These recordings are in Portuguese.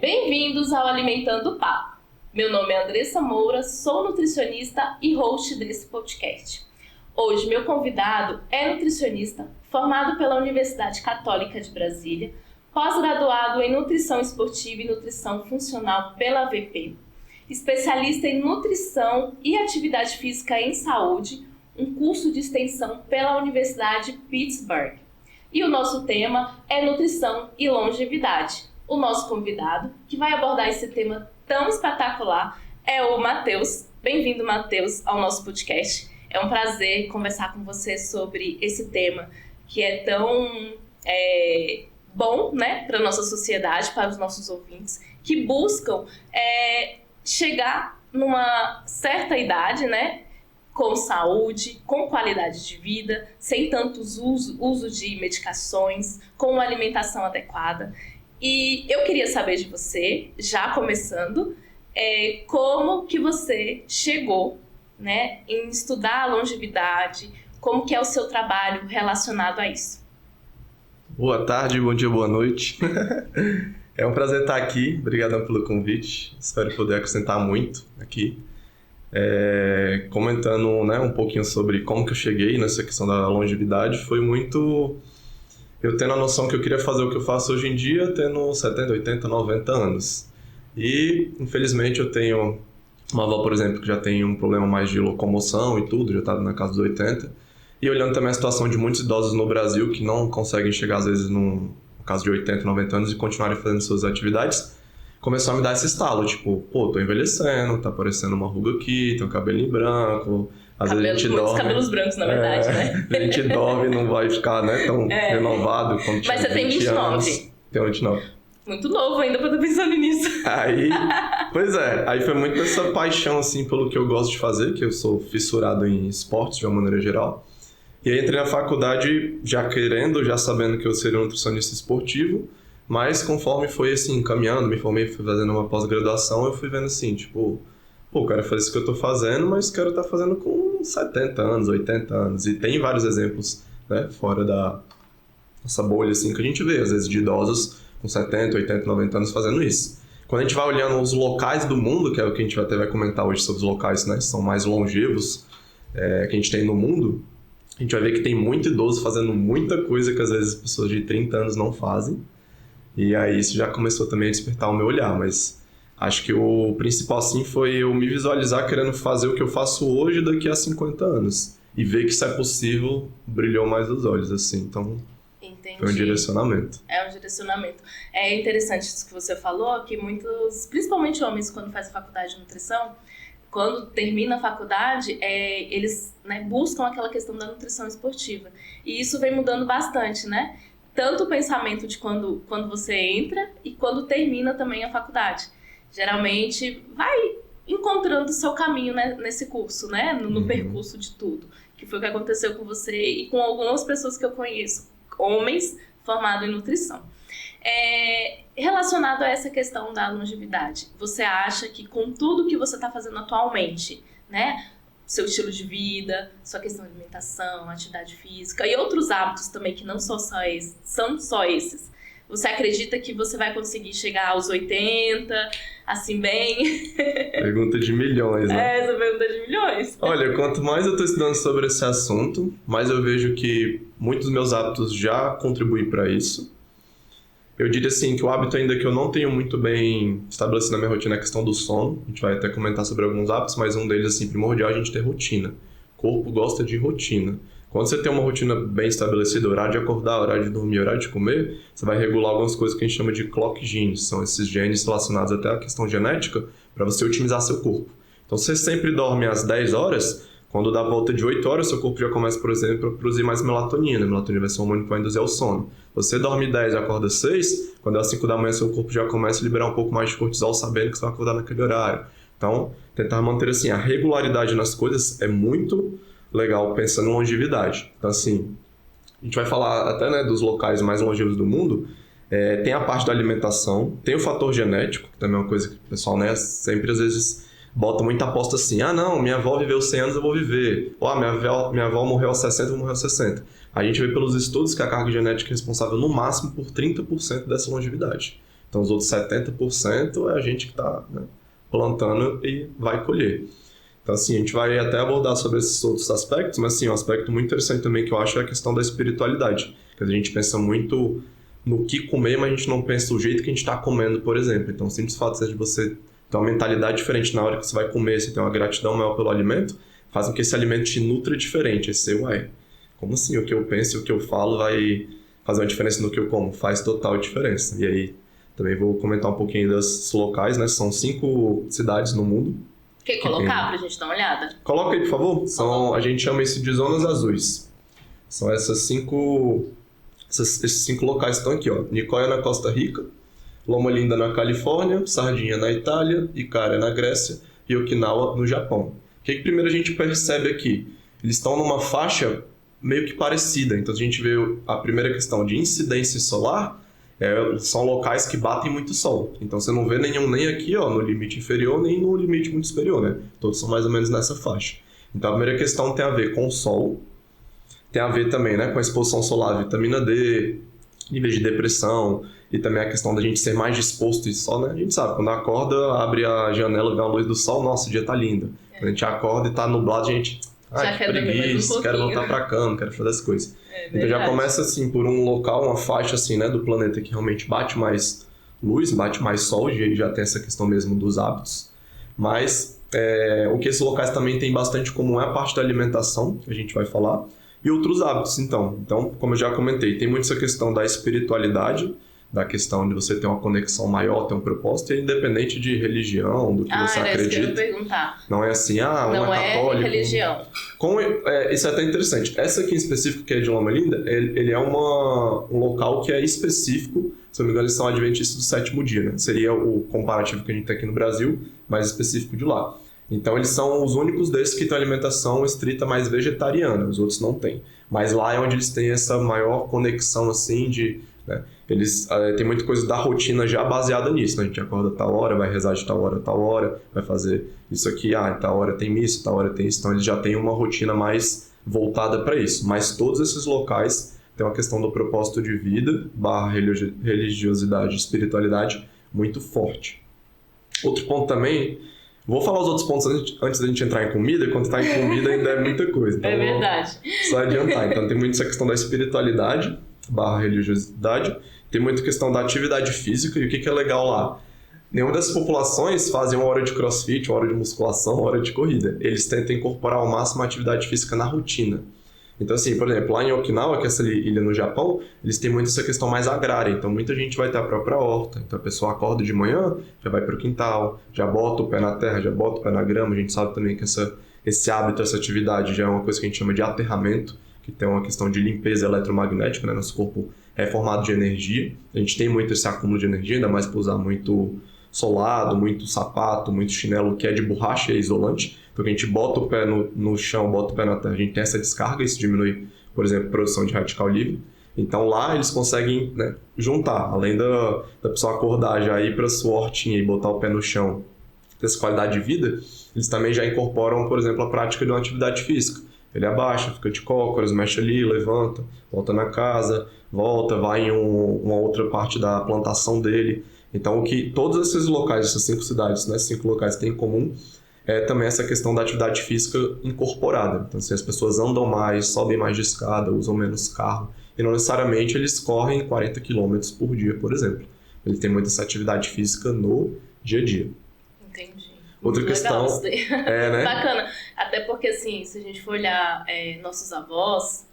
Bem-vindos ao Alimentando o Papo. Meu nome é Andressa Moura, sou nutricionista e host desse podcast. Hoje, meu convidado é nutricionista, formado pela Universidade Católica de Brasília, pós-graduado em Nutrição Esportiva e Nutrição Funcional pela AVP, especialista em Nutrição e Atividade Física em Saúde, um curso de extensão pela Universidade Pittsburgh. E o nosso tema é Nutrição e Longevidade. O nosso convidado, que vai abordar esse tema tão espetacular, é o Matheus. Bem-vindo, Matheus, ao nosso podcast. É um prazer conversar com você sobre esse tema que é tão bom, né, para a nossa sociedade, para os nossos ouvintes, que buscam chegar numa certa idade, né, com saúde, com qualidade de vida, sem tantos uso de medicações, com uma alimentação adequada. E eu queria saber de você, já começando, como que você chegou, né, em estudar a longevidade, como que é o seu trabalho relacionado a isso. Boa tarde, bom dia, boa noite. É um prazer estar aqui, obrigado pelo convite, espero poder acrescentar muito aqui. Comentando, né, um pouquinho sobre como que eu cheguei nessa questão da longevidade, foi muito eu tendo a noção que eu queria fazer o que eu faço hoje em dia, tendo 70, 80, 90 anos. E, infelizmente, eu tenho uma avó, por exemplo, que já tem um problema mais de locomoção e tudo, já está na casa dos 80. E olhando também a situação de muitos idosos no Brasil que não conseguem chegar, às vezes, no caso de 80, 90 anos e continuarem fazendo suas atividades, começou a me dar esse estalo, tipo, tô envelhecendo, tá aparecendo uma ruga aqui, tem um cabelinho branco, às vezes a gente dorme... Muitos cabelos brancos, na verdade, né? A gente dorme e não vai ficar, né, tão renovado quando tiver 20 anos. Mas você tem 29. Tenho 29. Muito novo ainda pra estar pensando nisso. Aí foi muito essa paixão, assim, pelo que eu gosto de fazer, que eu sou fissurado em esportes, de uma maneira geral. E aí entrei na faculdade já sabendo que eu seria um nutricionista esportivo, mas conforme foi, assim, caminhando, me formei, fui fazendo uma pós-graduação, eu fui vendo assim, tipo, quero fazer isso que eu tô fazendo, mas quero estar fazendo com 70 anos, 80 anos. E tem vários exemplos, né, fora da nossa bolha, assim, que a gente vê, às vezes, de idosos com 70, 80, 90 anos fazendo isso. Quando a gente vai olhando os locais do mundo, que é o que a gente até vai comentar hoje sobre os locais, né, que são mais longevos, que a gente tem no mundo, a gente vai ver que tem muito idoso fazendo muita coisa que às vezes pessoas de 30 anos não fazem. E aí isso já começou também a despertar o meu olhar, mas acho que o principal assim foi eu me visualizar querendo fazer o que eu faço hoje daqui a 50 anos. E ver que isso é possível, brilhou mais os olhos, assim, então... Entendi. Foi um direcionamento. É um direcionamento. É interessante isso que você falou, que muitos, principalmente homens, quando fazem faculdade de nutrição, quando termina a faculdade, eles, né, buscam aquela questão da nutrição esportiva. E isso vem mudando bastante, né? Tanto o pensamento de quando você entra e quando termina também a faculdade. Geralmente vai encontrando o seu caminho, né, nesse curso, né? No percurso de tudo. Que foi o que aconteceu com você e com algumas pessoas que eu conheço, homens formados em nutrição. Relacionado a essa questão da longevidade, você acha que com tudo que você está fazendo atualmente, né, seu estilo de vida, sua questão de alimentação, atividade física e outros hábitos também que não são só esses, você acredita que você vai conseguir chegar aos 80, assim bem? Pergunta de milhões, né? Essa pergunta de milhões. Olha, quanto mais eu estou estudando sobre esse assunto, mais eu vejo que muitos dos meus hábitos já contribuem para isso. Eu diria assim que o hábito ainda que eu não tenho muito bem estabelecido na minha rotina é a questão do sono. A gente vai até comentar sobre alguns hábitos, mas um deles, assim, primordial é a gente ter rotina. O corpo gosta de rotina. Quando você tem uma rotina bem estabelecida, horário de acordar, horário de dormir, horário de comer, você vai regular algumas coisas que a gente chama de clock genes. São esses genes relacionados até à questão genética para você otimizar seu corpo. Então, se você sempre dorme às 10 horas, quando dá a volta de 8 horas, seu corpo já começa, por exemplo, a produzir mais melatonina. A melatonina vai ser um hormônio que vai induzir ao sono. Você dorme 10 e acorda 6, quando é às 5 da manhã, seu corpo já começa a liberar um pouco mais de cortisol, sabendo que você vai acordar naquele horário. Então, tentar manter assim, a regularidade nas coisas é muito legal pensando em longevidade. Então, assim, a gente vai falar até, né, dos locais mais longevos do mundo. Tem a parte da alimentação, tem o fator genético, que também é uma coisa que o pessoal, né, sempre às vezes bota muita aposta assim, não, minha avó viveu 100 anos, eu vou viver. Ou minha avó morreu aos 60, eu vou morrer aos 60. A gente vê pelos estudos que a carga genética é responsável no máximo por 30% dessa longevidade. Então os outros 70% é a gente que está, né, plantando e vai colher. Então assim, a gente vai até abordar sobre esses outros aspectos, mas assim, um aspecto muito interessante também que eu acho é a questão da espiritualidade. Que a gente pensa muito no que comer, mas a gente não pensa o jeito que a gente está comendo, por exemplo. Então o simples fato de você ter uma mentalidade diferente na hora que você vai comer, você tem uma gratidão maior pelo alimento, faz com que esse alimento te nutra diferente. Aí você, uai, como assim o que eu penso e o que eu falo vai fazer uma diferença no que eu como? Faz total diferença. E aí, também vou comentar um pouquinho das locais, né? São 5 cidades no mundo. Quer colocar pra gente dar uma olhada? Coloca aí, por favor. A gente chama isso de zonas azuis. São esses 5 locais que estão aqui, ó. Nicoya, na Costa Rica, Loma Linda, na Califórnia, Sardinha, na Itália, Icária, na Grécia e Okinawa, no Japão. O que primeiro a gente percebe aqui? Eles estão numa faixa meio que parecida. Então a gente vê a primeira questão de incidência solar, são locais que batem muito sol. Então você não vê nenhum nem aqui, ó, no limite inferior, nem no limite muito superior, né? Todos são mais ou menos nessa faixa. Então a primeira questão tem a ver com o sol, tem a ver também, né, com a exposição solar, vitamina D, níveis de depressão, e também a questão da gente ser mais disposto a sol, né? A gente sabe, quando acorda, abre a janela, vê a luz do sol, nossa, o dia tá lindo. Quando a gente acorda e tá nublado, a gente... Já que preguiça, quero voltar pra cama, quero fazer as coisas. Então já começa assim por um local, uma faixa assim, né, do planeta que realmente bate mais luz, bate mais sol, e já tem essa questão mesmo dos hábitos. Mas o que esses locais também têm bastante comum é a parte da alimentação, que a gente vai falar, e outros hábitos, então. Então, como eu já comentei, tem muito essa questão da espiritualidade, da questão de você ter uma conexão maior, ter um propósito, e independente de religião, do que você acredita. Isso que eu ia perguntar. Não é assim, não é católico. Religião. Isso é até interessante. Essa aqui em específico, que é de Loma Linda, ele é um local que é específico, se eu não me engano, eles são adventistas do 7º dia, né? Seria o comparativo que a gente tem aqui no Brasil, mais específico de lá. Então eles são os únicos desses que têm alimentação estrita mais vegetariana, os outros não têm. Mas lá é onde eles têm essa maior conexão, assim, de... né? Eles têm muita coisa da rotina já baseada nisso, né? A gente acorda tal hora, vai rezar de tal hora, vai fazer isso aqui, tal hora tem missa, tal hora tem isso. Então eles já têm uma rotina mais voltada para isso. Mas todos esses locais têm uma questão do propósito de vida, / religiosidade, espiritualidade muito forte. Outro ponto também, vou falar os outros pontos antes da gente entrar em comida, e quando está em comida ainda é muita coisa. Então, é verdade. Só adiantar. Então tem muito essa questão da espiritualidade / religiosidade, tem muita questão da atividade física, e o que é legal lá? Nenhuma dessas populações fazem 1 hora de crossfit, 1 hora de musculação, 1 hora de corrida. Eles tentam incorporar ao máximo a atividade física na rotina. Então assim, por exemplo, lá em Okinawa, que é essa ilha no Japão, eles têm muito essa questão mais agrária, então muita gente vai ter a própria horta, então a pessoa acorda de manhã, já vai para o quintal, já bota o pé na terra, já bota o pé na grama. A gente sabe também que esse hábito, essa atividade já é uma coisa que a gente chama de aterramento, que tem uma questão de limpeza eletromagnética, né? Nosso corpo é formado de energia, a gente tem muito esse acúmulo de energia, ainda mais por usar muito solado, muito sapato, muito chinelo que é de borracha e isolante. Então a gente bota o pé no chão, bota o pé na terra, a gente tem essa descarga, isso diminui, por exemplo, a produção de radical livre. Então lá eles conseguem, né, juntar, além da pessoa acordar, já ir para sua hortinha e botar o pé no chão, ter essa qualidade de vida, eles também já incorporam, por exemplo, a prática de uma atividade física. Ele abaixa, fica de cócoras, mexe ali, levanta, volta na casa, volta, vai em uma outra parte da plantação dele. Então, o que todos esses locais, essas 5 cidades, né, 5 locais têm em comum, é também essa questão da atividade física incorporada. Então, assim, as pessoas andam mais, sobem mais de escada, usam menos carro, e não necessariamente eles correm 40 km por dia, por exemplo. Ele tem muita essa atividade física no dia a dia. Entendi. Outra questão né? Bacana. Até porque, assim, se a gente for olhar nossos avós,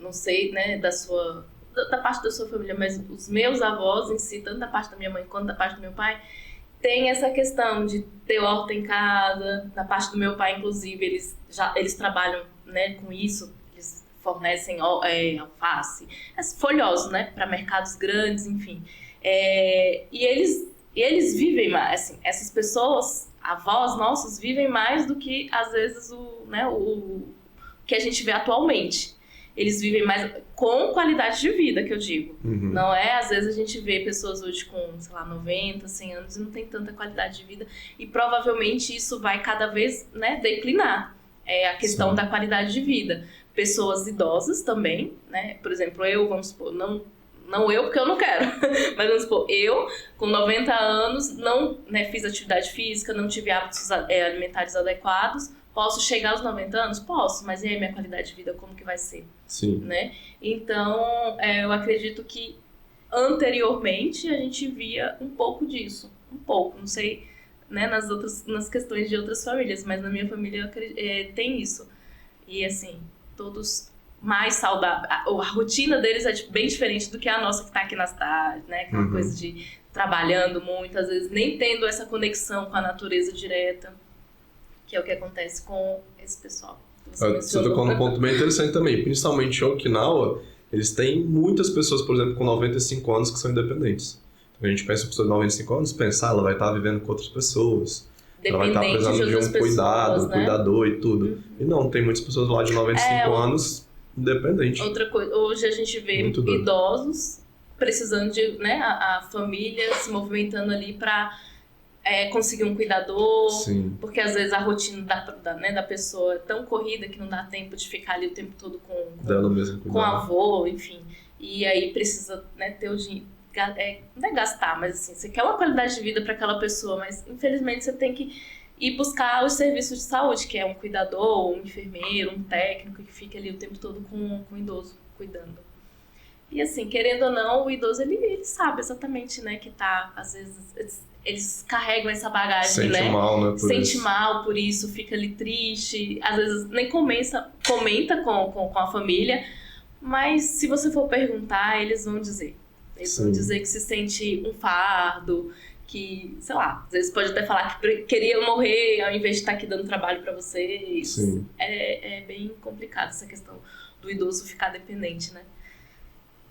não sei, né, da parte da sua família, mas os meus avós em si, tanto da parte da minha mãe quanto da parte do meu pai, tem essa questão de ter horta em casa. Da parte do meu pai, inclusive, eles trabalham, né, com isso, eles fornecem alface, folhosos, né, para mercados grandes, enfim. E eles vivem mais, assim, essas pessoas, avós nossos, vivem mais do que, às vezes, o que a gente vê atualmente. Eles vivem mais com qualidade de vida, que eu digo. Uhum. Não é, às vezes a gente vê pessoas hoje com, sei lá, 90, 100 anos e não tem tanta qualidade de vida. E provavelmente isso vai cada vez, né, declinar. A questão da qualidade de vida. Pessoas idosas também, né? Por exemplo, eu, vamos supor, não não eu, porque eu não quero, mas vamos supor, eu, com 90 anos, não, né, fiz atividade física, não tive hábitos alimentares adequados, posso chegar aos 90 anos? Posso, mas e aí minha qualidade de vida, como que vai ser? Sim. Né? Então, eu acredito que anteriormente a gente via um pouco disso, não sei, né, nas questões de outras famílias, mas na minha família tem isso. E assim, todos mais saudáveis. A rotina deles é bem diferente do que a nossa que está aqui na cidade, né? Aquela coisa de trabalhando muito, às vezes nem tendo essa conexão com a natureza direta, que é o que acontece com esse pessoal. Você tocou num ponto bem interessante também, principalmente em Okinawa, eles têm muitas pessoas, por exemplo, com 95 anos que são independentes. A gente pensa em pessoa de 95 anos, ela vai estar vivendo com outras pessoas. Ela vai estar precisando de um cuidado, né? Cuidador e tudo. E não, tem muitas pessoas lá de 95 anos independentes. Outra coisa, hoje a gente vê idosos precisando de, né, a família se movimentando ali para conseguir um cuidador. Sim. Porque às vezes a rotina da pessoa é tão corrida que não dá tempo de ficar ali o tempo todo com o avô, enfim. E aí precisa, né, ter o dinheiro. Não é gastar, mas assim, você quer uma qualidade de vida para aquela pessoa, mas infelizmente você tem que ir buscar os serviços de saúde, que é um cuidador, um enfermeiro, um técnico que fica ali o tempo todo com o idoso, cuidando. E assim, querendo ou não, o idoso ele sabe exatamente, né, que tá, às vezes eles carregam essa bagagem, Sente mal, né? Sente mal por isso, fica ali triste, às vezes nem comenta com a família, mas se você for perguntar, eles vão dizer. Eles vão dizer que se sente um fardo, que, sei lá, às vezes pode até falar que queria morrer ao invés de estar aqui dando trabalho pra vocês. Sim. É bem complicado essa questão do idoso ficar dependente, né?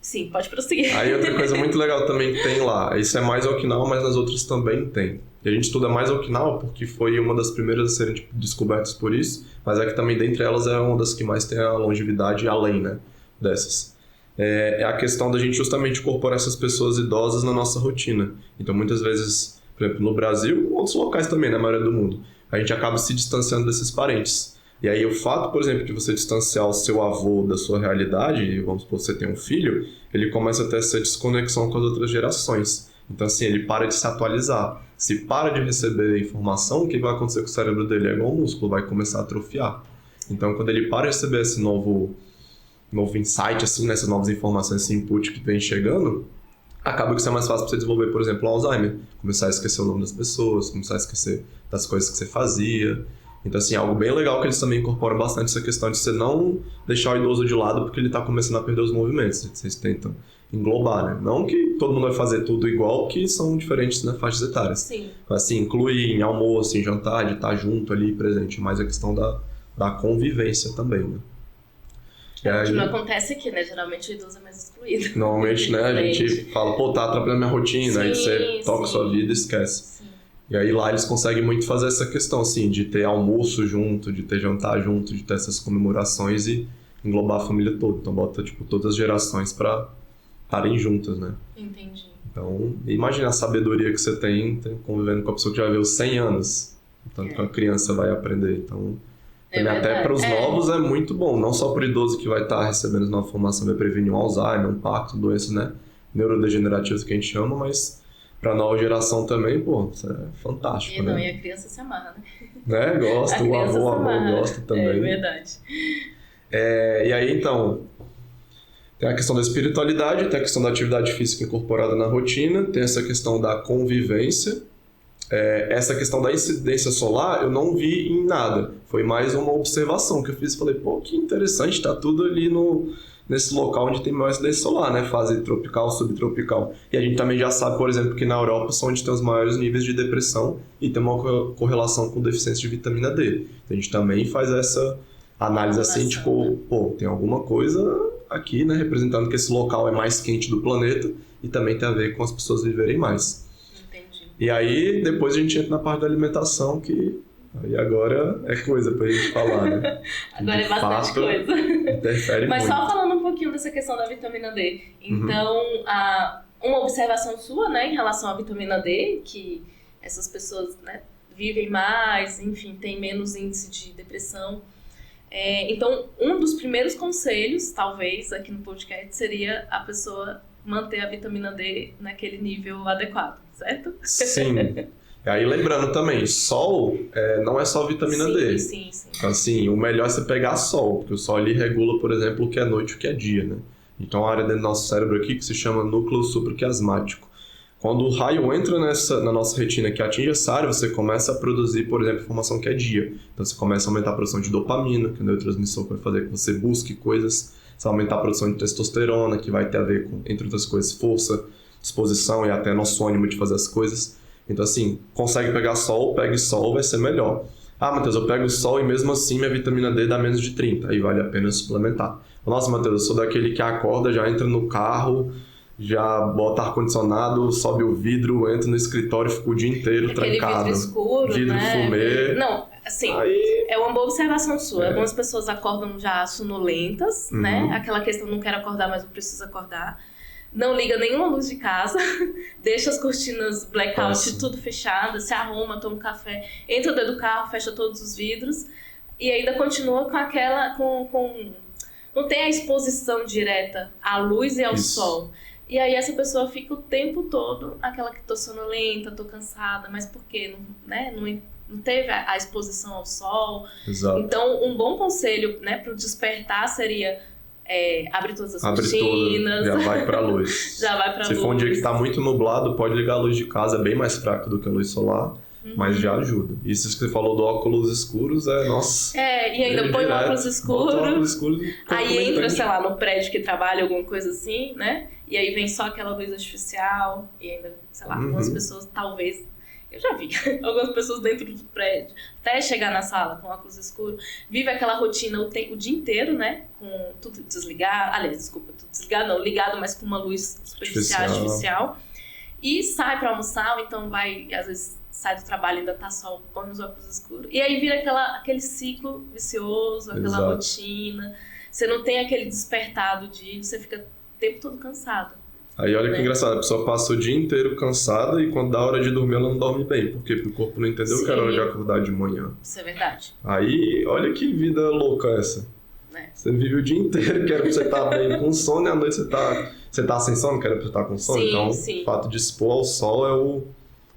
Sim, pode prosseguir. Aí outra coisa muito legal também que tem lá, isso é mais Okinawa, mas nas outras também tem. E a gente estuda mais Okinawa porque foi uma das primeiras a serem descobertas por isso, mas é que também dentre elas é uma das que mais tem a longevidade além, né, dessas. É a questão da gente justamente incorporar essas pessoas idosas na nossa rotina. Então, muitas vezes, por exemplo, no Brasil, outros locais também, na maioria do mundo, a gente acaba se distanciando desses parentes. E aí, o fato, por exemplo, de você distanciar o seu avô da sua realidade, vamos supor que você tem um filho, ele começa a ter essa desconexão com as outras gerações. Então, assim, ele para de se atualizar. Se para de receber informação, o que vai acontecer com o cérebro dele? É igual o músculo, vai começar a atrofiar. Então, quando ele para de receber esse novo insight, assim, né, essas novas informações, esse input que vem chegando, acaba que isso é mais fácil para você desenvolver, por exemplo, o Alzheimer. Começar a esquecer o nome das pessoas, começar a esquecer das coisas que você fazia. Então, assim, algo bem legal que eles também incorporam bastante essa questão de você não deixar o idoso de lado porque ele está começando a perder os movimentos. Vocês tentam englobar, né? Não que todo mundo vai fazer tudo igual, que são diferentes nas faixas etárias. Sim. Assim, inclui em almoço, em jantar, de estar junto ali, presente. Mas a questão da convivência também, né? O que não acontece aqui, né? Geralmente o idoso é mais excluído. Normalmente, né? A gente fala, pô, tá atrapalhando minha rotina. Aí você toca sua vida e esquece. Sim. E aí lá eles conseguem muito fazer essa questão, assim, de ter almoço junto, de ter jantar junto, de ter essas comemorações e englobar a família toda. Então bota, tipo, todas as gerações pra estarem juntas, né? Entendi. Então, imagina a sabedoria que você tem convivendo com a pessoa que já viveu 100 anos. Tanto que a criança vai aprender. Então, até para os novos é muito bom. Não só para o idoso que vai estar recebendo nova formação, vai prevenir um Alzheimer, um Parkinson, doenças, né, neurodegenerativas que a gente chama, mas para a nova geração também, pô, isso é fantástico, né? E a criança se amarra, né? Gosta, o avô gosta também. É verdade. E aí, então, tem a questão da espiritualidade, tem a questão da atividade física incorporada na rotina, tem essa questão da convivência. Essa questão da incidência solar eu não vi em nada, foi mais uma observação que eu fiz e falei, pô, que interessante, tá tudo ali nesse local onde tem maior incidência solar, né, fase tropical, subtropical. E a gente também já sabe, por exemplo, que na Europa são onde tem os maiores níveis de depressão e tem uma correlação com deficiência de vitamina D. Então a gente também faz essa análise assim, tipo, pô, tem alguma coisa aqui, né, representando que esse local é mais quente do planeta e também tem a ver com as pessoas viverem mais. E aí, depois a gente entra na parte da alimentação, que aí agora é coisa pra gente falar, né? Agora é bastante coisa. Interfere Mas muito. só falando um pouquinho dessa questão da vitamina D. Então, uma observação sua, né, em relação à vitamina D, que essas pessoas, né, vivem mais, enfim, tem menos índice de depressão. Então, um dos primeiros conselhos, talvez, aqui no podcast, seria a pessoa manter a vitamina D naquele nível adequado, certo? Sim. E aí lembrando também, sol não é só vitamina D. Sim. Então assim, o melhor é você pegar sol, porque o sol ele regula, por exemplo, o que é noite e o que é dia, né? Então a área dentro do nosso cérebro aqui que se chama núcleo supraquiasmático. Quando o raio entra na nossa retina que atinge essa área, você começa a produzir, por exemplo, informação que é dia. Então você começa a aumentar a produção de dopamina, que é o neurotransmissor que vai fazer que você busque coisas. Você vai aumentar a produção de testosterona, que vai ter a ver com, entre outras coisas, força, disposição e até nosso ânimo de fazer as coisas. Então assim, consegue pegar sol, pegue sol, vai ser melhor. Ah, Matheus, eu pego sol e mesmo assim minha vitamina D dá menos de 30, aí vale a pena suplementar. Nossa, Matheus, eu sou daquele que acorda, já entra no carro, já bota ar-condicionado, sobe o vidro, entra no escritório e fica o dia inteiro trancado. Vidro escuro, vidro né? fumê. Não, assim, aí... é uma boa observação sua. Algumas pessoas acordam já sonolentas, né? Aquela questão, não quero acordar, mas eu preciso acordar. Não liga nenhuma luz de casa, deixa as cortinas blackout tudo fechado, se arruma, toma um café, entra dentro do carro, fecha todos os vidros e ainda continua com aquela... Não tem a exposição direta à luz e ao sol. E aí essa pessoa fica o tempo todo, aquela que tô sonolenta, tô cansada, mas por quê? Não teve a exposição ao sol. Exato. Então, um bom conselho, né, pro despertar seria abrir todas as cortinas. Já vai pra luz. Já vai pra luz. Se for um dia que tá muito nublado, pode ligar a luz de casa, é bem mais fraca do que a luz solar. Mas já ajuda. Isso que você falou do óculos escuros nossa. E ainda põe o óculos escuro. Aí entra, sei lá, no prédio que trabalha, alguma coisa assim, né? E aí vem só aquela luz artificial. E ainda, sei lá, algumas pessoas, talvez... Eu já vi algumas pessoas dentro do prédio, até chegar na sala com óculos escuros, vive aquela rotina o dia inteiro, né? Com tudo desligado. Aliás, desculpa, tudo desligado não, ligado, mas com uma luz superficial, artificial. E sai pra almoçar, ou então vai, às vezes... sai do trabalho, ainda tá sol, põe os óculos escuros. E aí vira aquele ciclo vicioso, aquela rotina. Você não tem aquele despertado você fica o tempo todo cansado. Aí olha que engraçado, a pessoa passa o dia inteiro cansada e quando dá hora de dormir ela não dorme bem. Por quê? Porque o corpo não entendeu que era hora de acordar de manhã. Isso é verdade. Aí, olha que vida louca essa. Você vive o dia inteiro, que era pra você estar bem com sono, e à noite você tá sem sono, que era pra você estar com sono. Então, o fato de expor ao sol é o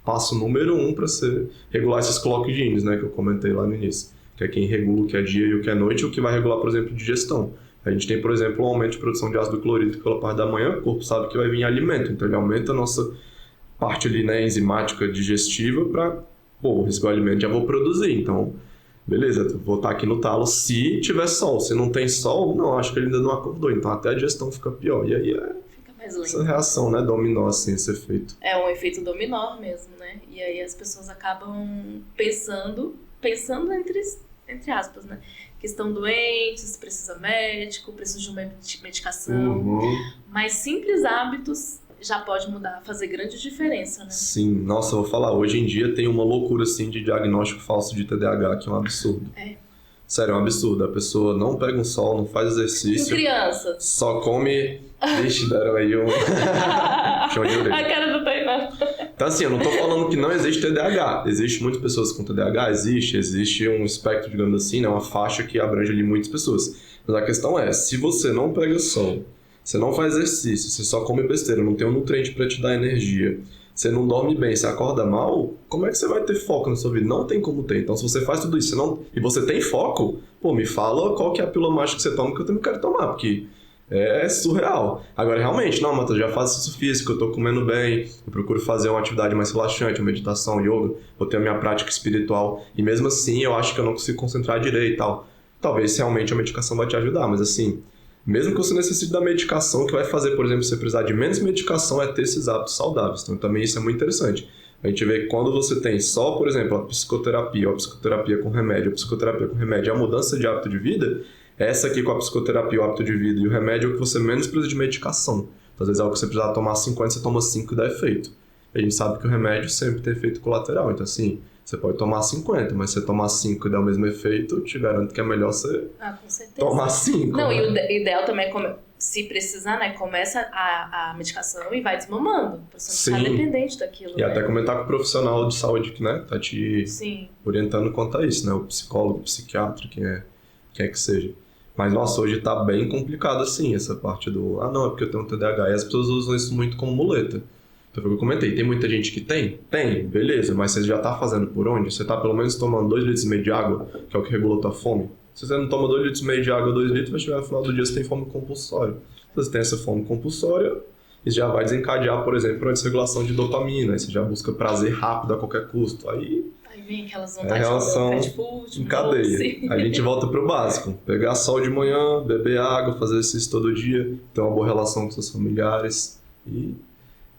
passo número 1 para você regular esses clock genes, né, que eu comentei lá no início, que é quem regula o que é dia e o que é noite, e o que vai regular, por exemplo, digestão. A gente tem, por exemplo, um aumento de produção de ácido clorídrico pela parte da manhã, o corpo sabe que vai vir alimento, então ele aumenta a nossa parte ali, né, enzimática digestiva para, receber o alimento, já vou produzir, então, beleza, vou estar aqui no talo se tiver sol. Se não tem sol, não, acho que ele ainda não acordou, então até a digestão fica pior, e aí essa reação, né, dominó, assim, esse efeito. É um efeito dominó mesmo, né? E aí as pessoas acabam pensando entre aspas, né? Que estão doentes, precisa médico, precisa de uma medicação. Mas simples hábitos já pode mudar, fazer grande diferença, né? Sim, nossa, eu vou falar, hoje em dia tem uma loucura, assim, de diagnóstico falso de TDAH, que é um absurdo. Sério, é um absurdo. A pessoa não pega um sol, não faz exercício. E criança? Só come... Vixe, deram aí um... chão de orelha. A cara do Tainá. Então assim, eu não tô falando que não existe TDAH. Existem muitas pessoas com TDAH, existe um espectro, digamos assim, né? Uma faixa que abrange ali muitas pessoas. Mas a questão é, se você não pega sol, você não faz exercício, você só come besteira, não tem um nutriente pra te dar energia, você não dorme bem, você acorda mal, como é que você vai ter foco na sua vida? Não tem como ter. Então se você faz tudo isso e você tem foco, me fala qual que é a pílula mágica que você toma, que eu também quero tomar, porque... é surreal. Agora, realmente, não, Matheus, já faço exercício físico, eu tô comendo bem, eu procuro fazer uma atividade mais relaxante, uma meditação, yoga, vou ter a minha prática espiritual, e mesmo assim eu acho que eu não consigo concentrar direito e tal. Talvez realmente a medicação vai te ajudar, mas assim, mesmo que você necessite da medicação, o que vai fazer, por exemplo, você precisar de menos medicação é ter esses hábitos saudáveis. Então também isso é muito interessante. A gente vê que quando você tem só, por exemplo, a psicoterapia com remédio, e a mudança de hábito de vida, essa aqui com a psicoterapia, o hábito de vida e o remédio é o que você menos precisa de medicação. Então, às vezes é algo que você precisa tomar 5 anos, você toma 5 e dá efeito. E a gente sabe que o remédio sempre tem efeito colateral. Então, assim, você pode tomar 50, mas se você tomar 5 e der o mesmo efeito, eu te garanto que é melhor você tomar 5. Não, né? E o ideal também é, se precisar, né, começa a medicação e vai desmamando. Pra você não ficar dependente daquilo. E até comentar com o profissional de saúde que, né, tá te orientando quanto a isso, né? O psicólogo, o psiquiatra, quem é que seja. Mas, nossa, hoje tá bem complicado assim, essa parte do... não, é porque eu tenho um TDAH. E as pessoas usam isso muito como muleta. Então, foi o que eu comentei. Tem muita gente que tem? Tem, beleza. Mas você já tá fazendo por onde? Você tá pelo menos tomando 2,5 litros de água, que é o que regula a tua fome? Se você não toma 2,5 litros de água, 2 litros, vai chegar no final do dia você tem fome compulsória. Se você tem essa fome compulsória, isso já vai desencadear, por exemplo, a desregulação de dopamina. Aí você já busca prazer rápido a qualquer custo. Aí vem aquelas vontades de comer fast food, em cadeia. A gente volta pro básico. Pegar sol de manhã, beber água, fazer exercício todo dia, ter uma boa relação com seus familiares. E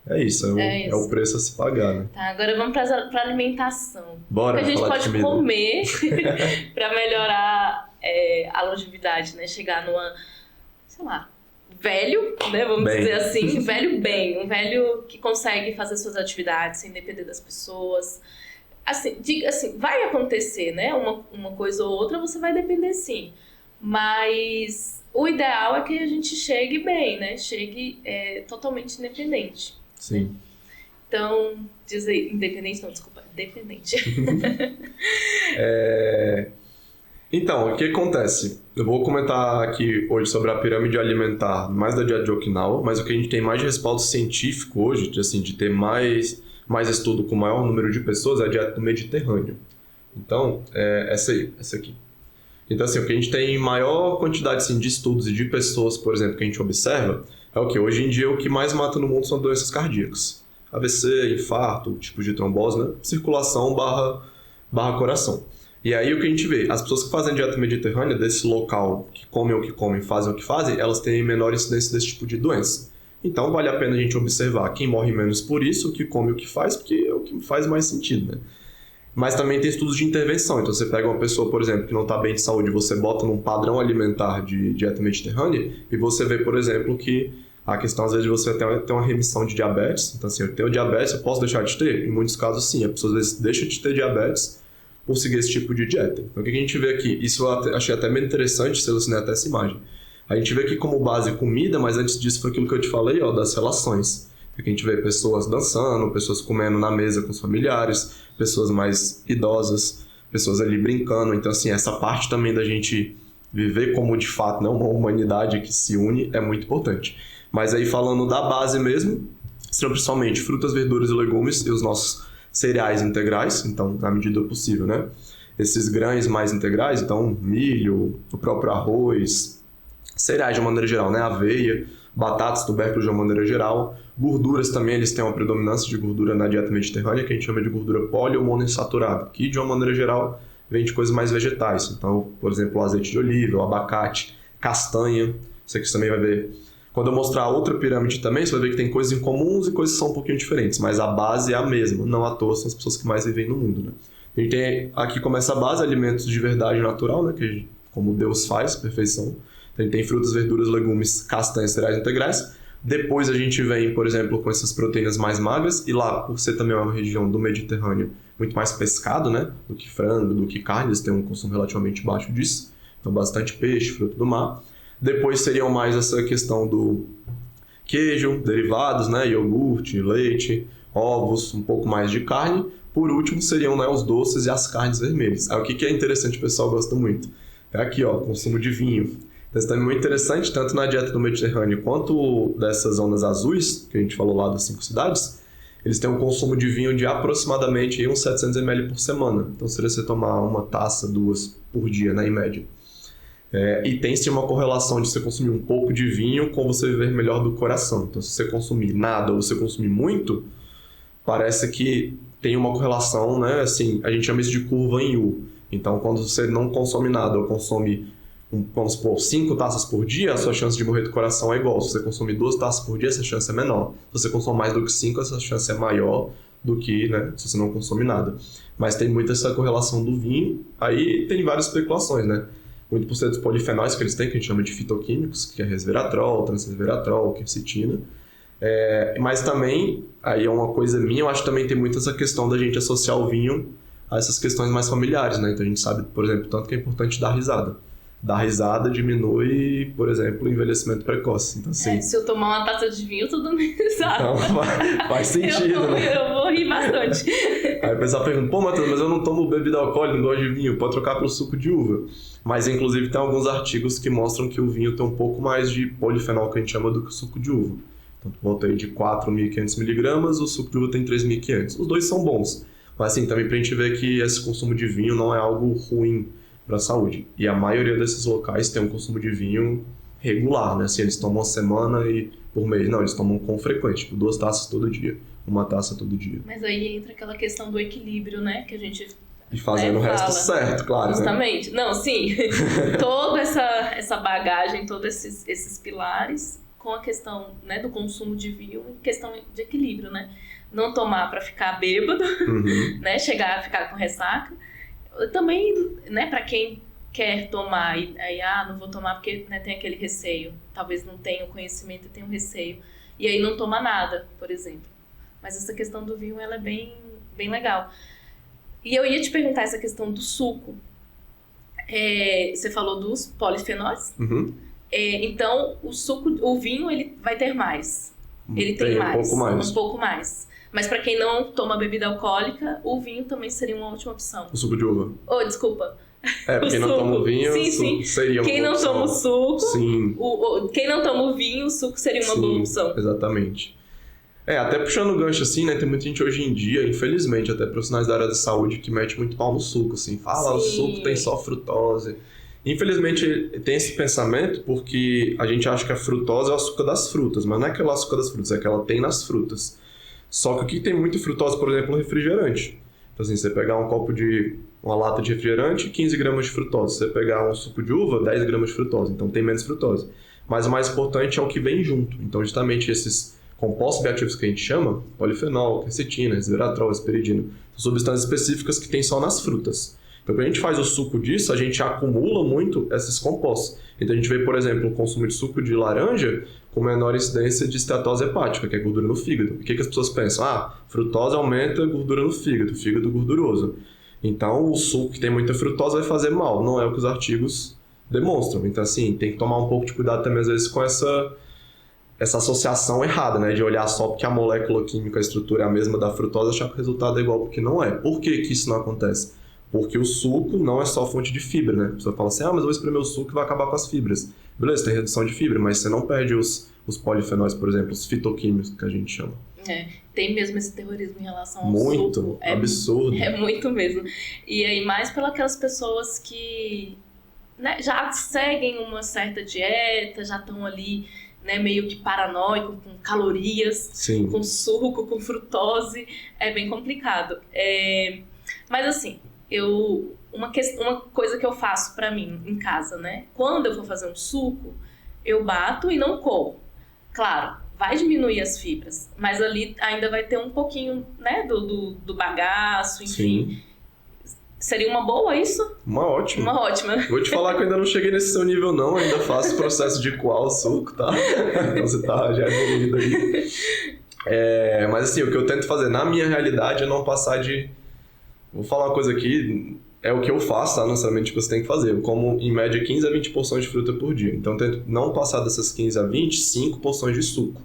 é isso. É o preço a se pagar, né? Tá, agora vamos pra alimentação. Bora, o que a gente pode comer comer pra melhorar a longevidade, né? Chegar numa, sei lá, velho, né? Vamos dizer assim, velho bem. Um velho que consegue fazer suas atividades sem depender das pessoas. Assim, vai acontecer, né? Uma coisa ou outra você vai depender sim. Mas o ideal é que a gente chegue bem, né? Chegue totalmente independente. Sim. Então, dizer independente, não, desculpa, dependente. Então, o que acontece? Eu vou comentar aqui hoje sobre a pirâmide alimentar, mais da dieta de Okinawa, mas o que a gente tem mais de respaldo científico hoje, de ter mais estudo com o maior número de pessoas, é a dieta do Mediterrâneo. Então, essa aqui. Então, assim, o que a gente tem maior quantidade assim, de estudos e de pessoas, por exemplo, que a gente observa, é o que hoje em dia o que mais mata no mundo são doenças cardíacas. AVC, infarto, tipo de trombose, né? Circulação barra coração. E aí o que a gente vê, as pessoas que fazem dieta mediterrânea, desse local, que comem o que comem, fazem o que fazem, elas têm menor incidência desse tipo de doença. Então vale a pena a gente observar quem morre menos por isso, o que come o que faz, porque é o que faz mais sentido, né? Mas também tem estudos de intervenção. Então você pega uma pessoa, por exemplo, que não está bem de saúde, você bota num padrão alimentar de dieta mediterrânea e você vê, por exemplo, que a questão às vezes de você ter uma remissão de diabetes. Então assim, eu tenho diabetes, eu posso deixar de ter? Em muitos casos sim, a pessoa às vezes deixa de ter diabetes por seguir esse tipo de dieta. Então o que a gente vê aqui? Isso eu achei até bem interessante, selecionei até essa imagem. A gente vê aqui como base comida, mas antes disso foi aquilo que eu te falei, das relações. Porque a gente vê pessoas dançando, pessoas comendo na mesa com os familiares, pessoas mais idosas, pessoas ali brincando. Então, assim, essa parte também da gente viver como, de fato, né, uma humanidade que se une é muito importante. Mas aí, falando da base mesmo, são principalmente frutas, verduras e legumes e os nossos cereais integrais, então, na medida do possível, né? Esses grãos mais integrais, então, milho, o próprio arroz, cereais de uma maneira geral, né? Aveia, batatas, tubérculos de uma maneira geral. Gorduras também, eles têm uma predominância de gordura na dieta mediterrânea, que a gente chama de gordura poli ou monoinsaturada, que de uma maneira geral vem de coisas mais vegetais. Então, por exemplo, o azeite de oliva, o abacate, castanha, isso aqui você também vai ver. Quando eu mostrar outra pirâmide também, você vai ver que tem coisas em comuns e coisas que são um pouquinho diferentes, mas a base é a mesma, não à toa são as pessoas que mais vivem no mundo, né? A gente tem aqui começa a base, alimentos de verdade natural, né? Que como Deus faz, perfeição. Então, a gente tem frutas, verduras, legumes, castanhas, cereais integrais. Depois a gente vem, por exemplo, com essas proteínas mais magras, e lá, por ser também uma região do Mediterrâneo muito mais pescado, né? Do que frango, do que carne, eles têm um consumo relativamente baixo disso. Então, bastante peixe, fruto do mar. Depois seriam mais essa questão do queijo, derivados, né? Iogurte, leite, ovos, um pouco mais de carne. Por último, seriam, né, os doces e as carnes vermelhas. Aí, o que é interessante, o pessoal gosta muito. É aqui, consumo de vinho. Então, isso também é muito interessante, tanto na dieta do Mediterrâneo quanto dessas zonas azuis, que a gente falou lá das 5 cidades, eles têm um consumo de vinho de aproximadamente uns 700 ml por semana. Então, seria você tomar uma taça, 2 por dia, né, em média. E tem sim uma correlação de você consumir um pouco de vinho com você viver melhor do coração. Então, se você consumir nada ou você consumir muito, parece que tem uma correlação, né? Assim, a gente chama isso de curva em U. Então, quando você não consome nada ou consome, vamos supor, 5 taças por dia, a sua chance de morrer do coração é igual. Se você consumir 2 taças por dia, essa chance é menor. Se você consome mais do que 5, essa chance é maior do que, né, se você não consome nada. Mas tem muito essa correlação do vinho. Aí tem várias especulações, né? Muito por ser dos polifenóis que eles têm, que a gente chama de fitoquímicos, que é resveratrol, transresveratrol, quercetina. Mas também, aí é uma coisa minha, eu acho que também tem muito essa questão da gente associar o vinho a essas questões mais familiares, né? Então a gente sabe, por exemplo, tanto que é importante dar risada. dar risada diminui, por exemplo, o envelhecimento precoce. Então, assim, se eu tomar uma taça de vinho, eu tô dando risada. Então, faz sentido, né? Eu vou rir bastante. Aí o pessoal pergunta, pô, Matheus, mas eu não tomo bebida alcoólica, não gosto de vinho, pode trocar pelo suco de uva. Mas, inclusive, tem alguns artigos que mostram que o vinho tem um pouco mais de polifenol, que a gente chama, do que o suco de uva. Então, tu volta aí de 4.500 miligramas, o suco de uva tem 3.500. Os dois são bons. Mas, assim, também pra gente ver que esse consumo de vinho não é algo ruim para a saúde. E a maioria desses locais tem um consumo de vinho regular, né? Assim, eles tomam uma semana e por mês. Não, eles tomam com frequência, tipo 2 taças todo dia, 1 taça todo dia. Mas aí entra aquela questão do equilíbrio, né? Que a gente E fazendo o resto certo, claro. Justamente. Né? Não, sim. Toda essa bagagem, todos esses pilares com a questão, né, do consumo de vinho e questão de equilíbrio, né? Não tomar para ficar bêbado, né? Chegar a ficar com ressaca. Também, né, para quem quer tomar e aí, não vou tomar porque, né, tem aquele receio. Talvez não tenha o conhecimento e tenha um receio. E aí não toma nada, por exemplo. Mas essa questão do vinho, ela é bem, bem legal. E eu ia te perguntar essa questão do suco. Você falou dos polifenóis. Então, o vinho, ele vai ter mais. Ele tem mais. Um pouco mais. Mas para quem não toma bebida alcoólica, o vinho também seria uma ótima opção. O suco de uva. Oh, desculpa. Pra quem não toma o vinho, sim. Seria uma quem boa opção. Quem não toma o suco, sim. Quem não toma o vinho, o suco seria uma boa opção. Exatamente. Até puxando o gancho assim, né, tem muita gente hoje em dia, infelizmente, até profissionais da área da saúde, que mete muito pau no suco, assim, fala, o suco tem só frutose. Infelizmente tem esse pensamento porque a gente acha que a frutose é o açúcar das frutas, mas não é aquele açúcar das frutas, é que ela tem nas frutas. Só que o que tem muito frutose, por exemplo, é o refrigerante. Então assim, você pegar uma lata de refrigerante, 15 gramas de frutose. Você pegar um suco de uva, 10 gramas de frutose, então tem menos frutose. Mas o mais importante é o que vem junto. Então justamente esses compostos bioativos que a gente chama, polifenol, quercetina, resveratrol, hesperidina, são substâncias específicas que tem só nas frutas. Então, quando a gente faz o suco disso, a gente acumula muito esses compostos. Então, a gente vê, por exemplo, o consumo de suco de laranja com menor incidência de esteatose hepática, que é gordura no fígado. O que as pessoas pensam? Frutose aumenta a gordura no fígado gorduroso. Então, o suco que tem muita frutose vai fazer mal. Não é o que os artigos demonstram. Então, assim, tem que tomar um pouco de cuidado também, às vezes, com essa associação errada, né? De olhar só porque a molécula química, a estrutura é a mesma da frutose, achar que o resultado é igual, porque não é. Por que isso não acontece? Porque o suco não é só fonte de fibra, né? A pessoa fala assim, mas eu vou espremer o suco e vai acabar com as fibras. Beleza, tem redução de fibra, mas você não perde os polifenóis, por exemplo, os fitoquímicos, que a gente chama. Tem mesmo esse terrorismo em relação ao muito, suco. Absurdo. É muito mesmo. E aí, mais pelas pessoas que, né, já seguem uma certa dieta, já estão ali, né, meio que paranoico, com calorias, Sim. com suco, com frutose, é bem complicado. Mas assim, uma coisa que eu faço pra mim em casa, né? Quando eu for fazer um suco, eu bato e não coo. Claro, vai diminuir as fibras, mas ali ainda vai ter um pouquinho, né, do bagaço, enfim. Sim. Seria uma boa isso? Uma ótima. Uma ótima. Vou te falar que eu ainda não cheguei nesse seu nível não, ainda faço o processo de coar o suco, tá? Então você tá já evoluído aí. Mas assim, o que eu tento fazer na minha realidade é não passar de... Vou falar uma coisa aqui, é o que eu faço, tá? Não necessariamente o que você tem que fazer. Eu como em média 15 a 20 porções de fruta por dia. Então eu tento não passar dessas 15 a 20, 5 porções de suco.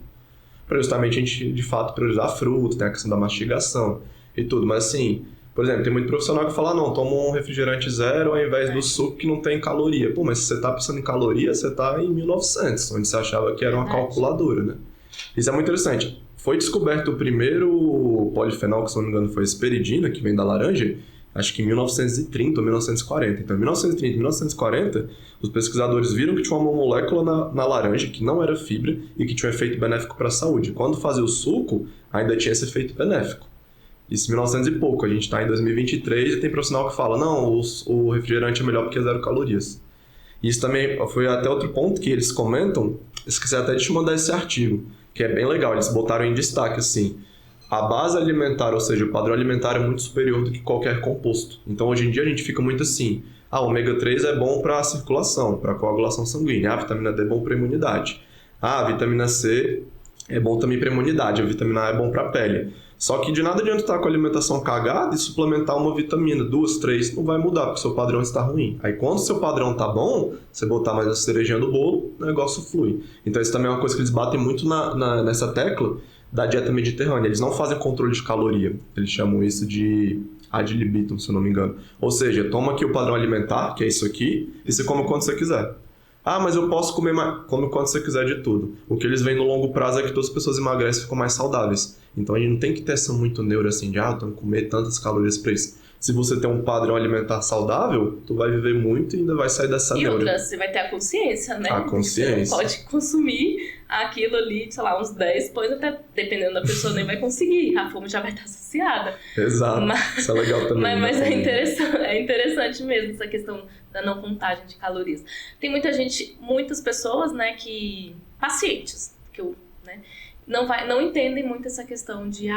Para justamente a gente, de fato, priorizar a fruta, tem a questão da mastigação e tudo. Mas assim, por exemplo, tem muito profissional que fala, não, toma um refrigerante zero ao invés do suco que não tem caloria. Pô, mas se você tá pensando em caloria, você tá em 1900, onde você achava que era uma calculadora, né? Isso é muito interessante. Foi descoberto o primeiro polifenol, que se não me engano foi hesperidina, que vem da laranja, acho que em 1930 ou 1940. Então, em 1930 e 1940, os pesquisadores viram que tinha uma molécula na laranja que não era fibra e que tinha um efeito benéfico para a saúde. Quando fazia o suco, ainda tinha esse efeito benéfico. Isso em 1900 e pouco. A gente está em 2023 e tem profissional que fala, não, o refrigerante é melhor porque é 0 calorias. Isso também foi até outro ponto que eles comentam, esqueci até de te mandar esse artigo, que é bem legal, eles botaram em destaque assim, a base alimentar, ou seja, o padrão alimentar é muito superior do que qualquer composto. Então hoje em dia a gente fica muito assim, o ômega 3 é bom para a circulação, para a coagulação sanguínea, a vitamina D é bom para a imunidade, a vitamina C é bom também para imunidade, a vitamina A é bom para a pele. Só que de nada adianta estar com a alimentação cagada e suplementar uma vitamina, 2, 3, não vai mudar, porque o seu padrão está ruim. Aí quando o seu padrão tá bom, você botar mais a cerejinha do bolo, o negócio flui. Então isso também é uma coisa que eles batem muito nessa tecla da dieta mediterrânea. Eles não fazem controle de caloria, eles chamam isso de ad libitum, se eu não me engano. Ou seja, toma aqui o padrão alimentar, que é isso aqui, e você come quando você quiser. Ah, mas eu posso comer mais. Come quando você quiser de tudo. O que eles veem no longo prazo é que todas as pessoas emagrecem e ficam mais saudáveis. Então a gente não tem que ter essa muito neura assim de, eu tenho que comer tantas calorias pra isso. Se você tem um padrão alimentar saudável, tu vai viver muito e ainda vai sair dessa neura. E outra, você vai ter a consciência, né? A consciência. Você não pode consumir aquilo ali, sei lá, uns 10, depois até, dependendo da pessoa, nem vai conseguir. A fome já vai estar saciada. Exato, isso é legal também. Mas é interessante mesmo essa questão da não contagem de calorias. Tem muitas pessoas, né, pacientes, né, não entendem muito essa questão de,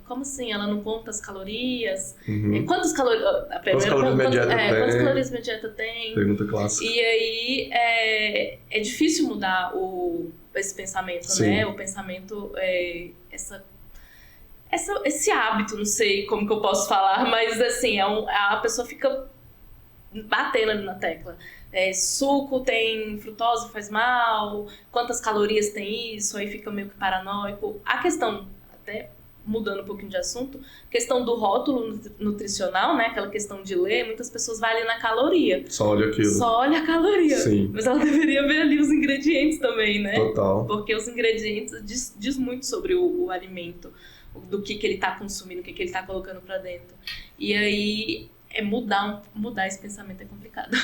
como assim, ela não conta as calorias? Uhum. Quantas calorias minha dieta tem? Pergunta clássica. E aí é difícil mudar esse pensamento, Sim. né? O pensamento, esse hábito, não sei como que eu posso falar, mas assim, a pessoa fica batendo ali na tecla. Suco tem frutose, faz mal, quantas calorias tem isso, aí fica meio que paranoico. A questão, até mudando um pouquinho de assunto, questão do rótulo nutricional, né, aquela questão de ler, muitas pessoas vão ali na caloria. Só olha aquilo. Só olha a caloria. Sim. Mas ela deveria ver ali os ingredientes também, né? Total. Porque os ingredientes diz muito sobre o alimento, do que ele tá consumindo, o que ele tá colocando pra dentro. E aí, mudar esse pensamento é complicado.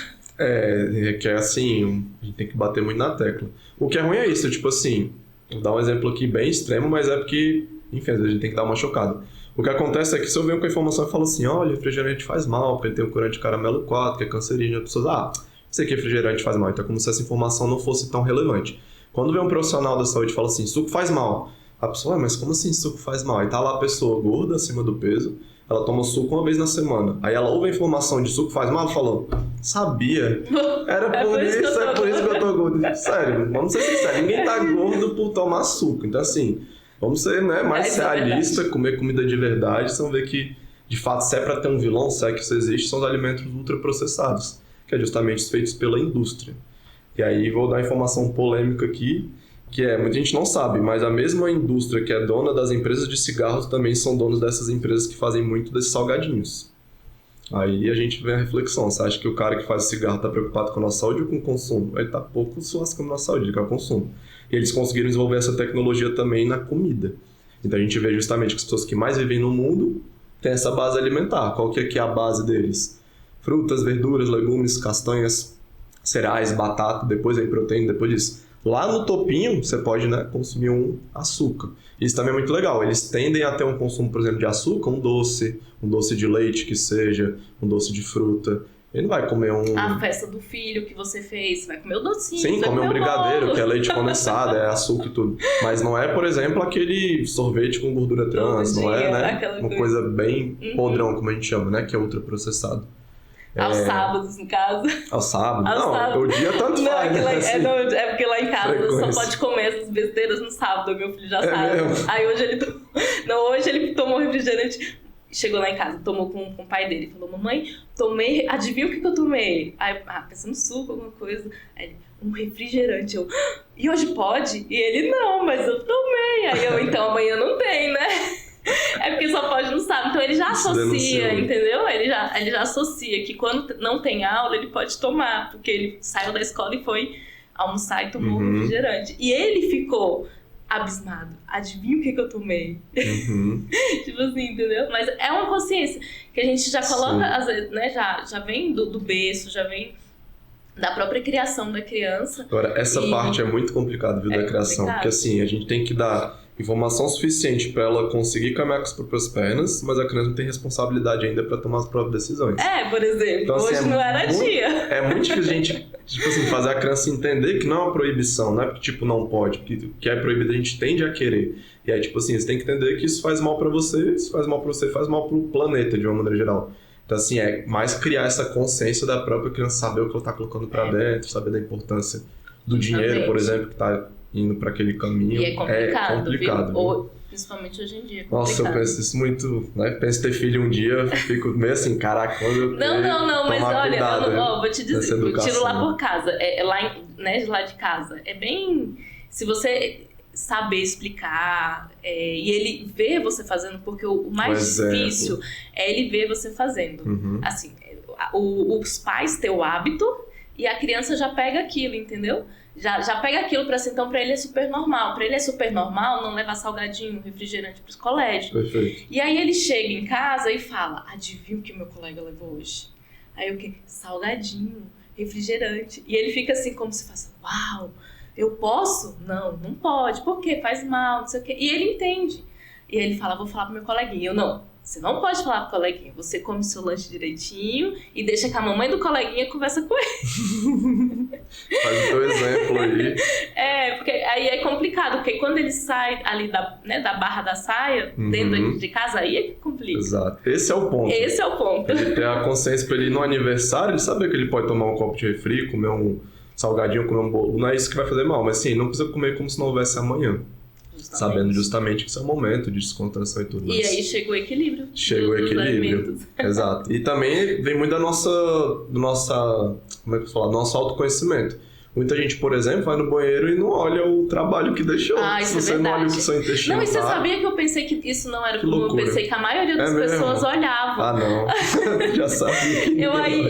Que é assim, a gente tem que bater muito na tecla. O que é ruim é isso, tipo assim, vou dar um exemplo aqui bem extremo, mas é porque, enfim, a gente tem que dar uma chocada. O que acontece é que se eu venho com a informação e falo assim, olha, refrigerante faz mal, porque ele tem o corante caramelo 4, que é cancerígeno, as pessoas, sei que refrigerante faz mal, então é como se essa informação não fosse tão relevante. Quando vem um profissional da saúde e fala assim, suco faz mal, a pessoa, mas como assim suco faz mal? Aí tá lá a pessoa gorda, acima do peso, ela toma suco uma vez na semana. Aí ela ouve a informação de suco faz mal, ela falou, sabia. Era por isso que eu tô gordo. Sério, vamos ser sinceros, ninguém tá gordo por tomar suco. Então assim, vamos ser, né, mais realista, comer comida de verdade, vocês vão ver que, de fato, se é pra ter um vilão, se é que isso existe, são os alimentos ultraprocessados, que é justamente os feitos pela indústria. E aí vou dar informação polêmica aqui, que muita gente não sabe, mas a mesma indústria que é dona das empresas de cigarros também são donos dessas empresas que fazem muito desses salgadinhos. Aí a gente vê a reflexão, você acha que o cara que faz cigarro está preocupado com a nossa saúde ou com o consumo? Ele está pouco se lascando na saúde, ele quer o consumo. E eles conseguiram desenvolver essa tecnologia também na comida. Então a gente vê justamente que as pessoas que mais vivem no mundo têm essa base alimentar. Qual que é a base deles? Frutas, verduras, legumes, castanhas, cereais, batata, depois vem proteína, depois disso. Lá no topinho, você pode, né, consumir um açúcar. Isso também é muito legal. Eles tendem a ter um consumo, por exemplo, de açúcar, um doce de leite que seja, um doce de fruta. Ele não vai comer a festa do filho que você fez, você vai comer o docinho. Sim, comer um brigadeiro, bolo, que é leite condensado, é açúcar e tudo. Mas não é, por exemplo, aquele sorvete com gordura trans, não é, né? Uma coisa bem podrão, como a gente chama, né? Que é ultraprocessado. Aos sábados, no caso. Aos sábados? Não, o dia tanto faz. É porque lá em casa só pode comer essas besteiras no sábado, meu filho já sabe. Mesmo? Aí hoje ele tomou refrigerante, chegou lá em casa, tomou com o pai dele, falou, mamãe, tomei, adivinha o que eu tomei? Aí, pensando no suco, alguma coisa, aí, um refrigerante, e hoje pode? E ele, não, mas eu tomei. Aí então amanhã não tem, né? É porque só pode no sábado. Então ele já associa, entendeu? Ele já associa que quando não tem aula, ele pode tomar. Porque ele saiu da escola e foi almoçar e tomou um refrigerante. E ele ficou abismado. Adivinha o que eu tomei? Tipo assim, entendeu? Mas é uma consciência que a gente já coloca, às vezes, né? Já vem do berço, já vem da própria criação da criança. Agora, essa parte é muito complicada, viu, da criação. Porque assim, a gente tem que dar informação suficiente para ela conseguir caminhar com as próprias pernas, mas a criança não tem responsabilidade ainda para tomar as próprias decisões. Por exemplo, então, hoje não era dia. É muito difícil a gente, tipo assim, fazer a criança entender que não é uma proibição, não é porque, tipo, não pode, porque o que é proibido a gente tende a querer. E aí, tipo assim, você tem que entender que isso faz mal para você, isso faz mal para você, faz mal pro planeta, de uma maneira geral. Então, assim, é mais criar essa consciência da própria criança, saber o que ela tá colocando para dentro, saber da importância do dinheiro, por exemplo, que tá indo para aquele caminho. E é complicado, viu? Ou, principalmente hoje em dia. Nossa, eu penso isso muito, né? Penso em ter filho um dia, fico meio assim, caraca, quando eu Não, mas olha, cuidado, vou te dizer, eu tiro lá por casa, de lá de casa. É bem... Se você saber explicar, e ele ver você fazendo, porque o mais difícil é ele ver você fazendo. Uhum. Assim, os pais têm o hábito e a criança já pega aquilo, entendeu? Já pega aquilo pra si, então pra ele é super normal. Pra ele é super normal não levar salgadinho, refrigerante pros colégios. Perfeito. E aí ele chega em casa e fala, adivinha o que meu colega levou hoje? Aí o quê? Salgadinho, refrigerante. E ele fica assim como se fosse, uau, eu posso? Não pode. Por quê? Faz mal, não sei o quê. E ele entende. E aí ele fala, vou falar pro meu coleguinha. Eu, não, você não pode falar pro coleguinha. Você come seu lanche direitinho e deixa que a mamãe do coleguinha conversa com ele. Faz o teu exemplo aí. Porque aí é complicado. Porque quando ele sai ali da barra da saia, dentro de casa, aí é que complica. Exato. Esse é o ponto. Esse é o ponto. Ele ter a consciência pra ele ir no aniversário, ele saber que ele pode tomar um copo de refri, comer um salgadinho, comer um bolo. Não é isso que vai fazer mal, mas sim, não precisa comer como se não houvesse amanhã. Sabendo justamente que isso é um momento de descontração e tudo mais. E aí chega o equilíbrio. Chega o equilíbrio. Exato. E também vem muito do nosso autoconhecimento. Muita gente, por exemplo, vai no banheiro e não olha o trabalho que deixou. Isso Se você não olha o que seu intestino Não, e você sabia que eu pensei que isso não era como eu pensei que a maioria das mesmo? pessoas olhavam. Ah, não. Já sabia.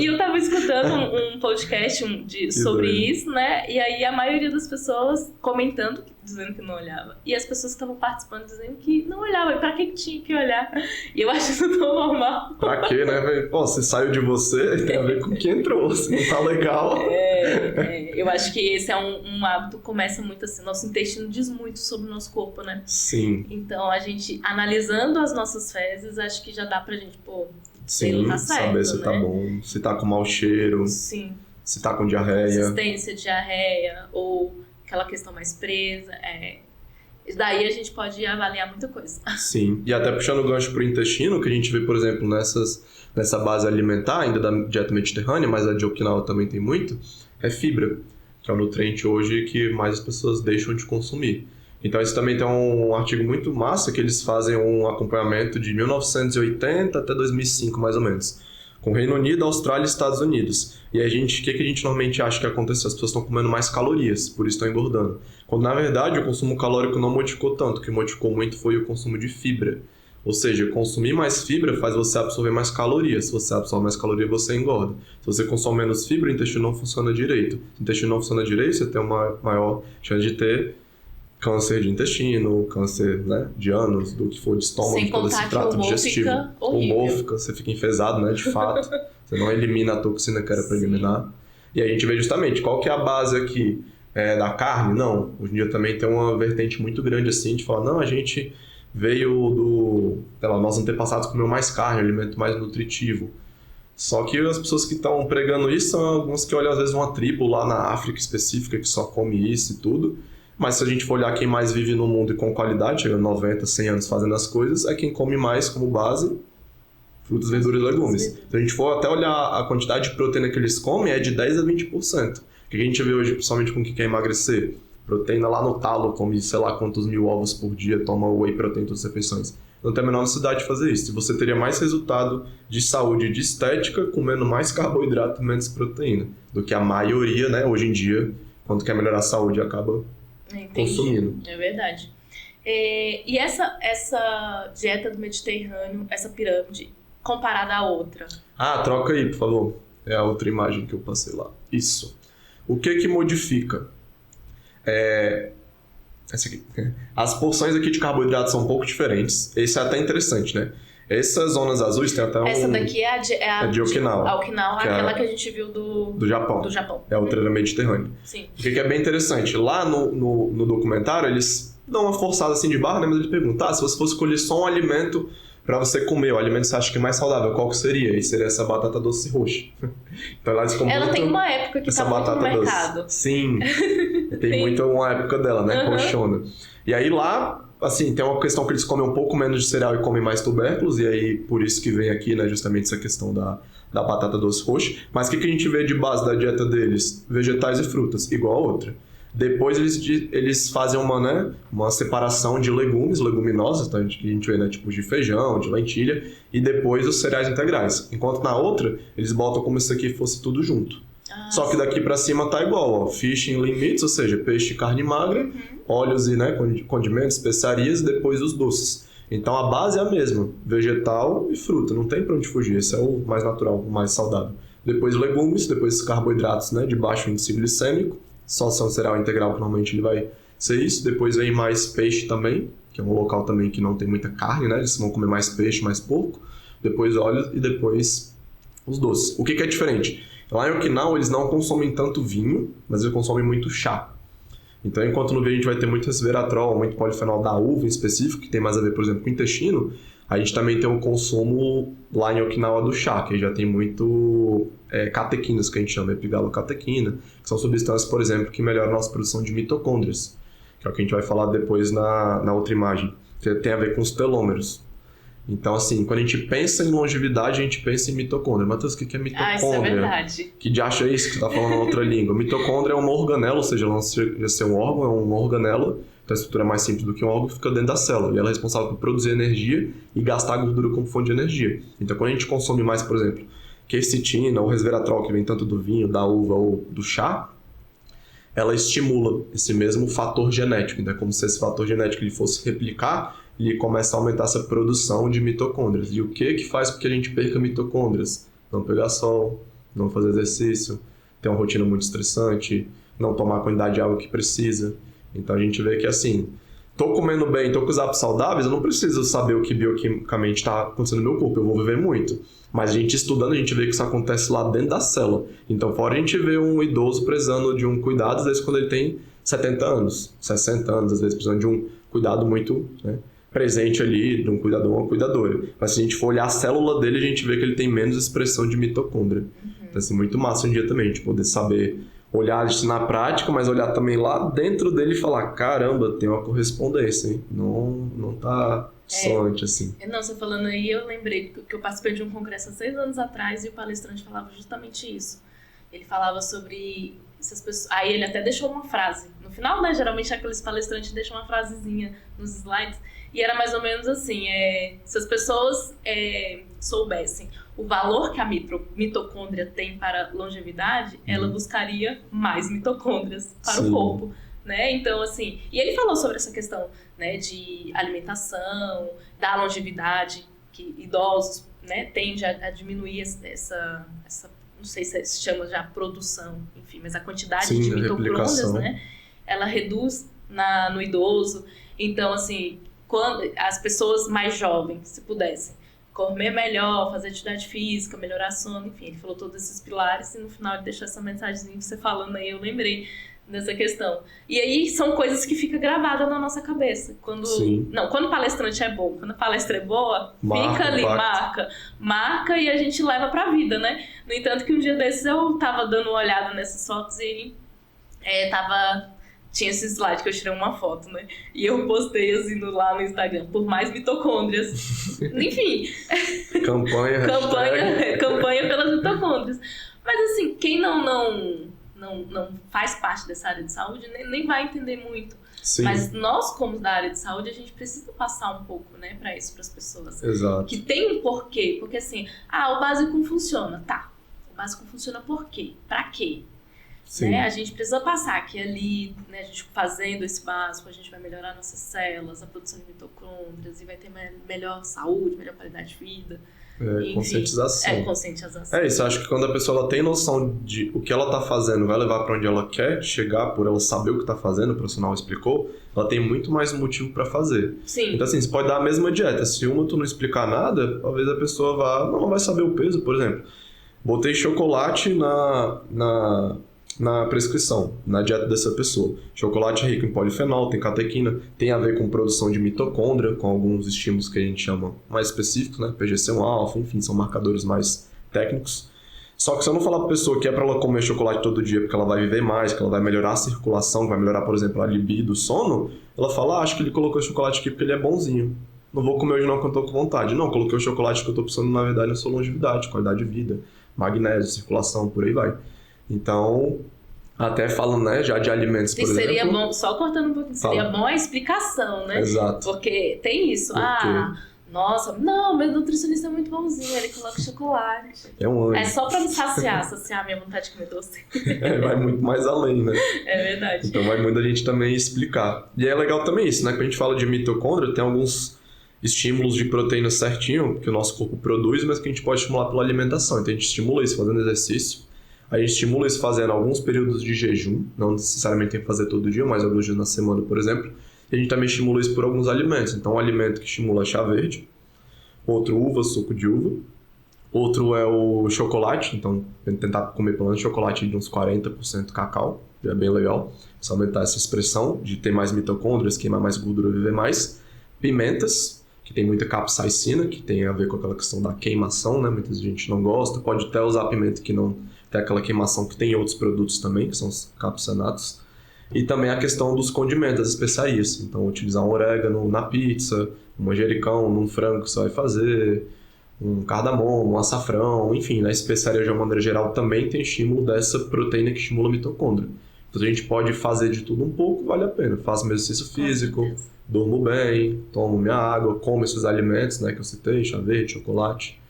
Eu tava escutando um podcast sobre isso, né? E aí a maioria das pessoas comentando, dizendo que não olhava. E as pessoas que estavam participando dizendo que não olhava. E pra que tinha que olhar? E eu acho isso tão normal. Pra quê, né, velho? Pô, se saiu de você, tem a ver com quem entrou. Se não tá legal. Eu acho que esse é um hábito que começa muito assim. Nosso intestino diz muito sobre o nosso corpo, né? Sim. Então, a gente, analisando as nossas fezes, acho que já dá pra gente, sim, tá certo, saber se né? tá bom, se tá com mau cheiro. Sim. Se tá com diarreia. Consistência, diarreia, ou aquela questão mais presa. Daí a gente pode avaliar muita coisa. Sim. E até puxando o gancho pro intestino, que a gente vê, por exemplo, nessa base alimentar, ainda da dieta mediterrânea, mas a de Okinawa também tem muito, é fibra, que é o nutriente hoje que mais as pessoas deixam de consumir. Então isso também tem um artigo muito massa, que eles fazem um acompanhamento de 1980 até 2005, mais ou menos, com Reino Unido, Austrália e Estados Unidos. E o que a gente normalmente acha que aconteceu? As pessoas estão comendo mais calorias, por isso estão engordando. Quando, na verdade, o consumo calórico não modificou tanto. O que modificou muito foi o consumo de fibra. Ou seja, consumir mais fibra faz você absorver mais calorias. Se você absorve mais calorias, você engorda. Se você consome menos fibra, o intestino não funciona direito. Se o intestino não funciona direito, você tem uma maior chance de ter câncer de intestino, câncer, né, de ânus, do que for de estômago, de todo esse trato digestivo. O humor fica, você fica enfesado, né, de fato. Você não elimina a toxina que era para eliminar. E a gente vê justamente qual que é a base aqui da carne. Não, hoje em dia também tem uma vertente muito grande assim, de falar, não, a gente veio nossos antepassados comeu mais carne, alimento mais nutritivo. Só que as pessoas que estão pregando isso são algumas que olham às vezes uma tribo lá na África específica que só come isso e tudo. Mas se a gente for olhar quem mais vive no mundo e com qualidade, chegando 90, 100 anos fazendo as coisas, é quem come mais como base frutas, verduras e legumes. Se a gente for até olhar a quantidade de proteína que eles comem, é de 10 a 20%. O que a gente vê hoje, principalmente com quem quer emagrecer? Proteína lá no talo, come sei lá quantos mil ovos por dia, toma whey protein todas as refeições. Não tem a menor necessidade de fazer isso. Você teria mais resultado de saúde e de estética comendo mais carboidrato e menos proteína do que a maioria, né, hoje em dia, quando quer melhorar a saúde, acaba consumindo. É verdade. E essa dieta do Mediterrâneo, essa pirâmide, comparada à outra? Troca aí, por favor. É a outra imagem que eu passei lá. Isso. O que modifica? Essa aqui. As porções aqui de carboidrato são um pouco diferentes. Esse é até interessante, né? Essas zonas azuis tem até Essa daqui é a de Okinawa. A Okinawa, aquela que a gente viu do Japão. Do Japão. É outra da Mediterrânea. Sim. O que é bem interessante, lá no documentário, eles dão uma forçada assim de barra, né? Mas eles perguntam, se você fosse escolher só um alimento para você comer, o alimento que você acha que é mais saudável, qual que seria? E seria essa batata doce roxa. Então, ela tem uma época que tá muito no mercado. Sim, tem muito uma época dela, né? Roxona. E aí lá, assim, tem uma questão que eles comem um pouco menos de cereal e comem mais tubérculos, e aí por isso que vem aqui, né, justamente essa questão da batata doce roxa. Mas o que a gente vê de base da dieta deles? Vegetais e frutas, igual a outra. Depois eles fazem uma separação de legumes, leguminosas, tá? Que a gente vê, né? Tipo de feijão, de lentilha, e depois os cereais integrais. Enquanto na outra, eles botam como se aqui fosse tudo junto. Só que daqui pra cima tá igual, ó. Fish and lean meats, ou seja, peixe e carne magra, óleos e, né, condimentos, especiarias, e depois os doces. Então a base é a mesma, vegetal e fruta, não tem pra onde fugir, esse é o mais natural, o mais saudável. Depois legumes, depois carboidratos, né, de baixo índice glicêmico, só são cereal integral que normalmente ele vai ser isso. Depois vem mais peixe também, que é um local também que não tem muita carne, né, eles vão comer mais peixe, mais porco. Depois óleos e depois os doces. O que é diferente? Lá em Okinawa eles não consomem tanto vinho, mas eles consomem muito chá. Então, enquanto no vinho a gente vai ter muito resveratrol, muito polifenol da uva em específico, que tem mais a ver, por exemplo, com o intestino, a gente também tem um consumo lá em Okinawa do chá, que já tem muito catequinas, que a gente chama, epigalocatequina, que são substâncias, por exemplo, que melhoram a nossa produção de mitocôndrias, que é o que a gente vai falar depois na outra imagem, que tem a ver com os telômeros. Então, assim, quando a gente pensa em longevidade, a gente pensa em mitocôndria. Matheus, o que é mitocôndria? Isso é verdade. Que de acha isso que você está falando na outra língua? Mitocôndria é uma organela, ou seja, ela não chega a ser um órgão, é uma organela. Então a estrutura é mais simples do que um órgão, que fica dentro da célula. E ela é responsável por produzir energia e gastar a gordura como fonte de energia. Então, quando a gente consome mais, por exemplo, quercetina ou resveratrol, que vem tanto do vinho, da uva ou do chá, ela estimula esse mesmo fator genético. Então, é como se esse fator genético ele fosse replicar e começa a aumentar essa produção de mitocôndrias. E o que faz com que a gente perca mitocôndrias? Não pegar sol, não fazer exercício, ter uma rotina muito estressante, não tomar a quantidade de água que precisa. Então a gente vê que assim, tô comendo bem, tô com os hábitos saudáveis, eu não preciso saber o que bioquimicamente está acontecendo no meu corpo, eu vou viver muito. Mas a gente estudando, a gente vê que isso acontece lá dentro da célula. Então fora a gente vê um idoso precisando de um cuidado, às vezes quando ele tem 70 anos, 60 anos, às vezes precisando de um cuidado muito, né, presente ali, de um cuidador ou uma cuidadora. Mas se a gente for olhar a célula dele, a gente vê que ele tem menos expressão de mitocôndria. Então assim, muito massa um dia também, a gente poder saber olhar isso na prática, mas olhar também lá dentro dele e falar, caramba, tem uma correspondência, hein? Não tá soante assim. Não, você falando aí, eu lembrei que eu participei de um congresso há 6 anos atrás e o palestrante falava justamente isso. Ele falava sobre essas pessoas... Aí ele até deixou uma frase. No final, né, geralmente aqueles palestrantes deixam uma frasezinha nos slides. E era mais ou menos assim, se as pessoas soubessem o valor que a mitocôndria tem para a longevidade, ela buscaria mais mitocôndrias para o corpo, né? Então, assim... E ele falou sobre essa questão, né, de alimentação, da longevidade, que idosos, né, tende a diminuir essa não sei se chama já produção, enfim, mas a quantidade de mitocôndrias, né, ela reduz no idoso. Então, assim, quando as pessoas mais jovens, se pudessem comer melhor, fazer atividade física, melhorar sono, enfim, ele falou todos esses pilares e no final ele deixou essa mensagenzinha, você falando aí, eu lembrei dessa questão. E aí são coisas que ficam gravadas na nossa cabeça. Quando o palestrante é bom, quando a palestra é boa, fica ali, marca e a gente leva pra vida, né? No entanto que um dia desses eu tava dando uma olhada nessas fotos e tinha esse slide que eu tirei uma foto, né? E eu postei assim lá no Instagram, por mais mitocôndrias. Enfim. Campanha pelas mitocôndrias. Mas assim, quem não faz parte dessa área de saúde nem vai entender muito. Sim. Mas nós, como da área de saúde, a gente precisa passar um pouco, né, para isso, para as pessoas. Exato. Que tem um porquê. Porque assim, o básico funciona. Tá. O básico funciona por quê? Pra quê? Né? A gente precisa passar que ali, né, a gente fazendo esse básico, a gente vai melhorar nossas células, a produção de mitocôndrias e vai ter melhor saúde, melhor qualidade de vida. Enfim, conscientização. Conscientização. Isso, acho que quando a pessoa ela tem noção de o que ela está fazendo vai levar para onde ela quer chegar, por ela saber o que está fazendo, o profissional explicou, ela tem muito mais motivo para fazer. Sim. Então assim, você pode dar a mesma dieta, se tu não explicar nada, talvez a pessoa não vai saber o peso, por exemplo. Botei chocolate na prescrição, na dieta dessa pessoa. Chocolate é rico em polifenol, tem catequina, tem a ver com produção de mitocôndria, com alguns estímulos que a gente chama mais específicos, né? PGC1-alfa, enfim, são marcadores mais técnicos. Só que se eu não falar pra pessoa que é pra ela comer chocolate todo dia porque ela vai viver mais, que ela vai melhorar a circulação, que vai melhorar, por exemplo, a libido, o sono, ela fala, acho que ele colocou esse chocolate aqui porque ele é bonzinho. Não vou comer hoje não porque eu tô com vontade. Não, coloquei o chocolate que eu tô precisando, na verdade, na sua longevidade, qualidade de vida, magnésio, circulação, por aí vai. Então, Até falando, né, já de alimentos, por exemplo. Seria bom, só cortando um pouquinho, seria bom a explicação, né? Exato. Porque tem isso. Nossa, não, meu nutricionista é muito bonzinho, ele coloca chocolate. É um anjo. É só pra me saciar minha vontade de comer doce. Vai muito mais além, né? É verdade. Então vai muito a gente também explicar. E é legal também isso, né? Quando a gente fala de mitocôndria, tem alguns estímulos de proteína certinho que o nosso corpo produz, mas que a gente pode estimular pela alimentação. Então a gente estimula isso fazendo exercício. A gente estimula isso fazendo alguns períodos de jejum, não necessariamente tem que fazer todo dia, mas alguns dias na semana, por exemplo. E a gente também estimula isso por alguns alimentos. Então, um alimento que estimula chá verde, outro uva, suco de uva, outro é o chocolate. Então, tentar comer pelo menos chocolate de uns 40% cacau, já é bem legal. Só aumentar essa expressão de ter mais mitocôndrias, queimar mais gordura, viver mais. Pimentas, que tem muita capsaicina, que tem a ver com aquela questão da queimação, né? Muita gente não gosta. Pode até usar pimenta que não tem aquela queimação, que tem outros produtos também, que são os capsaicinatos. E também a questão dos condimentos, das especiarias. Então, utilizar um orégano na pizza, um manjericão num frango que você vai fazer, um cardamomo, um açafrão, enfim, na especiaria de uma maneira geral também tem estímulo dessa proteína que estimula a mitocôndria. Então, a gente pode fazer de tudo um pouco, vale a pena. Faço meu exercício físico, durmo bem, tomo minha água, como esses alimentos, né, que eu citei, chá verde, chocolate,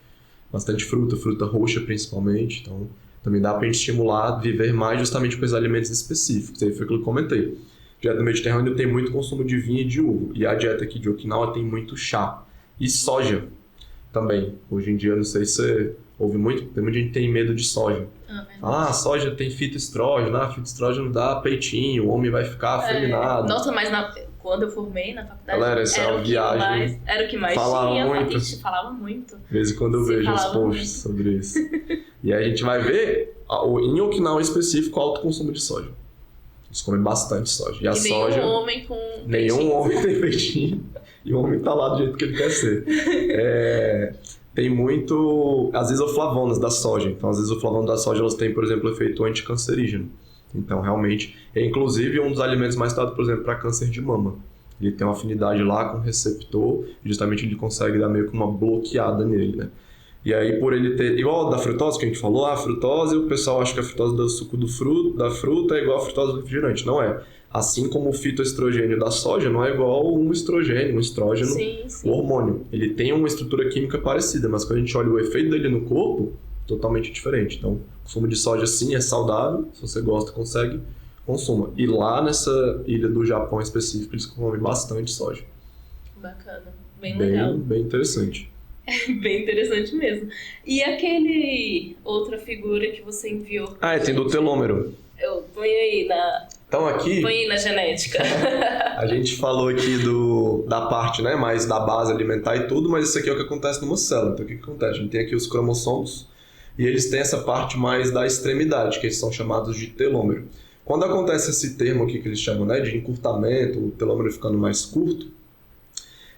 bastante fruta roxa principalmente, então também dá pra gente estimular a viver mais justamente com esses alimentos específicos. Aí foi aquilo que eu comentei. A dieta do Mediterrâneo tem muito consumo de vinho e de uva. E a dieta aqui de Okinawa tem muito chá. E soja também. Hoje em dia, não sei se você ouve muito, tem muita gente que tem medo de soja. Soja tem fitoestrógeno. Fitoestrógeno dá peitinho, o homem vai ficar afeminado. Nossa, mas quando eu formei na faculdade, galera, essa era, viagem, era o que mais falava tinha. Muito. A gente falava muito. De vez em quando eu vejo os posts sobre isso. E aí a gente vai ver, em Okinawa em específico, alto consumo de soja. Eles comem bastante soja. E a soja, nenhum homem com nenhum homem tem peitinho. E o homem tá lá do jeito que ele quer ser. Tem muito as isoflavonas da soja. Então, as isoflavonas da soja, elas têm, por exemplo, efeito anticancerígeno. Então, realmente, é inclusive um dos alimentos mais usados, por exemplo, para câncer de mama. Ele tem uma afinidade lá com o receptor, e justamente ele consegue dar meio que uma bloqueada nele, né? E aí, por ele ter... Igual da frutose que a gente falou, a frutose, o pessoal acha que a frutose do suco da fruta é igual a frutose do refrigerante. Não é. Assim como o fitoestrogênio da soja não é igual um estrogênio, um estrógeno, o hormônio. Ele tem uma estrutura química parecida, mas quando a gente olha o efeito dele no corpo, totalmente diferente. Então, o consumo de soja sim é saudável, se você gosta, consegue, consuma. E lá nessa ilha do Japão específico, eles comem bastante soja. Bacana, bem legal. Bem interessante. Bem interessante mesmo. E aquele outra figura que você enviou? Tem do telômero. Eu ponho aí na... Então aqui... Põe aí na genética. A gente falou aqui da parte, né, mais da base alimentar e tudo, mas isso aqui é o que acontece numa célula. Então o que acontece? A gente tem aqui os cromossomos e eles têm essa parte mais da extremidade, que eles são chamados de telômero. Quando acontece esse termo aqui que eles chamam, né, de encurtamento, o telômero ficando mais curto,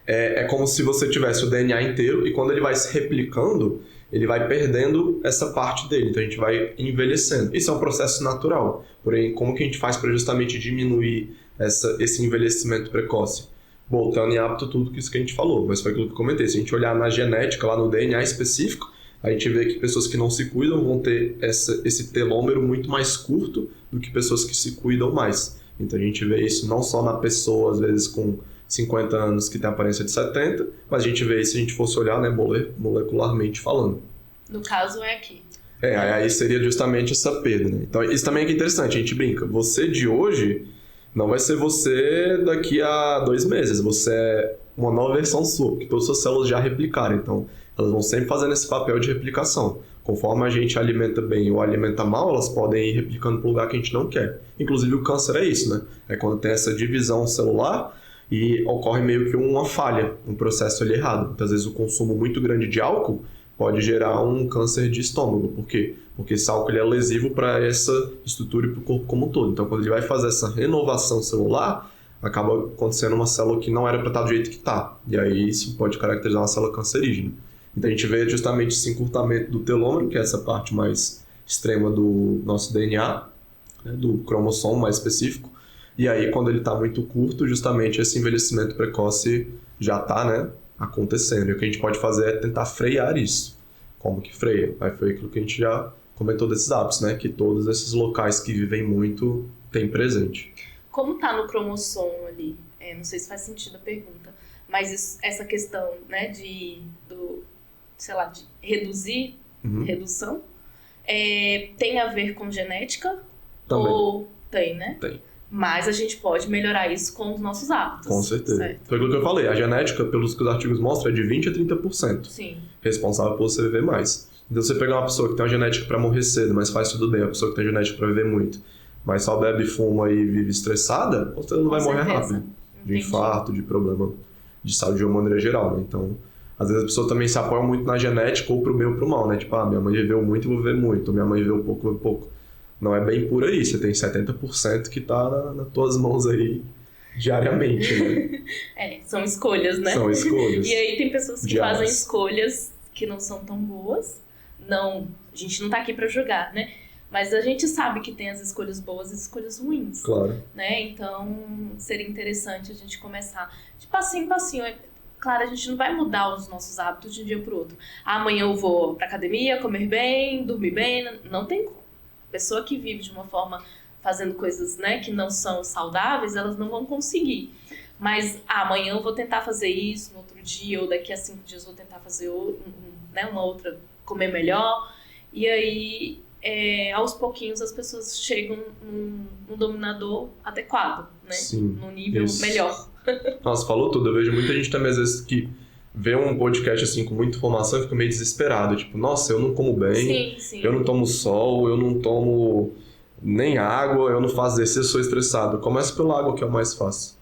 é como se você tivesse o DNA inteiro e quando ele vai se replicando, ele vai perdendo essa parte dele. Então a gente vai envelhecendo. Isso é um processo natural. Porém, como que a gente faz para justamente diminuir esse envelhecimento precoce? Botando em hábito tudo isso que a gente falou. Mas foi aquilo que eu comentei. Se a gente olhar na genética, lá no DNA específico, a gente vê que pessoas que não se cuidam vão ter esse telômero muito mais curto do que pessoas que se cuidam mais. Então a gente vê isso não só na pessoa, às vezes com 50 anos que tem a aparência de 70, mas a gente vê isso se a gente fosse olhar, né, molecularmente falando. No caso é aqui. Aí seria justamente essa perda, né? Então isso também é interessante, a gente brinca. Você de hoje não vai ser você daqui a 2 meses, você é uma nova versão sua, porque todas as suas células já replicaram, então elas vão sempre fazendo esse papel de replicação. Conforme a gente alimenta bem ou alimenta mal, elas podem ir replicando para o lugar que a gente não quer. Inclusive o câncer é isso, né? É quando tem essa divisão celular e ocorre meio que uma falha, um processo ali errado. Então, às vezes o consumo muito grande de álcool pode gerar um câncer de estômago. Por quê? Porque esse álcool ele é lesivo para essa estrutura e para o corpo como um todo. Então, quando ele vai fazer essa renovação celular, acaba acontecendo uma célula que não era para estar do jeito que está. E aí isso pode caracterizar uma célula cancerígena. Então, a gente vê justamente esse encurtamento do telômero, que é essa parte mais extrema do nosso DNA, né, do cromossomo mais específico. E aí, quando ele está muito curto, justamente esse envelhecimento precoce já está, né, acontecendo. E o que a gente pode fazer é tentar frear isso. Como que freia? Foi aquilo que a gente já comentou desses hábitos, né? Que todos esses locais que vivem muito têm presente. Como tá no cromossomo ali? Não sei se faz sentido a pergunta, mas essa questão, né, de reduzir, redução, tem a ver com genética? Também. Ou tem, né? Tem. Mas a gente pode melhorar isso com os nossos hábitos. Com certeza. Certo. Foi aquilo que eu falei, a genética, pelos que os artigos mostram, é de 20% a 30%. Sim. Responsável por você viver mais. Então, você pegar uma pessoa que tem uma genética para morrer cedo, mas faz tudo bem, uma pessoa que tem genética para viver muito, mas só bebe, fuma e vive estressada, você não vai morrer rápido. De infarto, de problema de saúde de uma maneira geral, né? Então, às vezes a pessoa também se apoia muito na genética ou pro bem ou pro mal, né? Tipo, minha mãe viveu muito, eu vou viver muito. Ou minha mãe viveu pouco, eu vou pouco. Não é bem por aí. Você tem 70% que tá nas tuas mãos aí diariamente, né? São escolhas, né? São escolhas. E aí tem pessoas que fazem escolhas que não são tão boas. Não, a gente não tá aqui pra julgar, né? Mas a gente sabe que tem as escolhas boas e as escolhas ruins. Claro. Né? Então, seria interessante a gente começar de passinho em passinho. Claro, a gente não vai mudar os nossos hábitos de um dia pro outro. Amanhã eu vou pra academia, comer bem, dormir bem. Não tem como. Pessoa que vive de uma forma fazendo coisas, né, que não são saudáveis, elas não vão conseguir. Mas amanhã eu vou tentar fazer isso, no outro dia, ou daqui a 5 dias eu vou tentar fazer uma outra, comer melhor. E aí, aos pouquinhos, as pessoas chegam num dominador adequado, né? Sim, num nível isso. melhor. Nossa, falou tudo. Eu vejo muita gente também, às vezes, que vê um podcast assim com muita informação e fica meio desesperado. Tipo, nossa, eu não como bem, Sim. Eu não tomo sol, eu não tomo nem água, eu não faço exercício, eu sou estressado. Começa pela água, que é o mais fácil.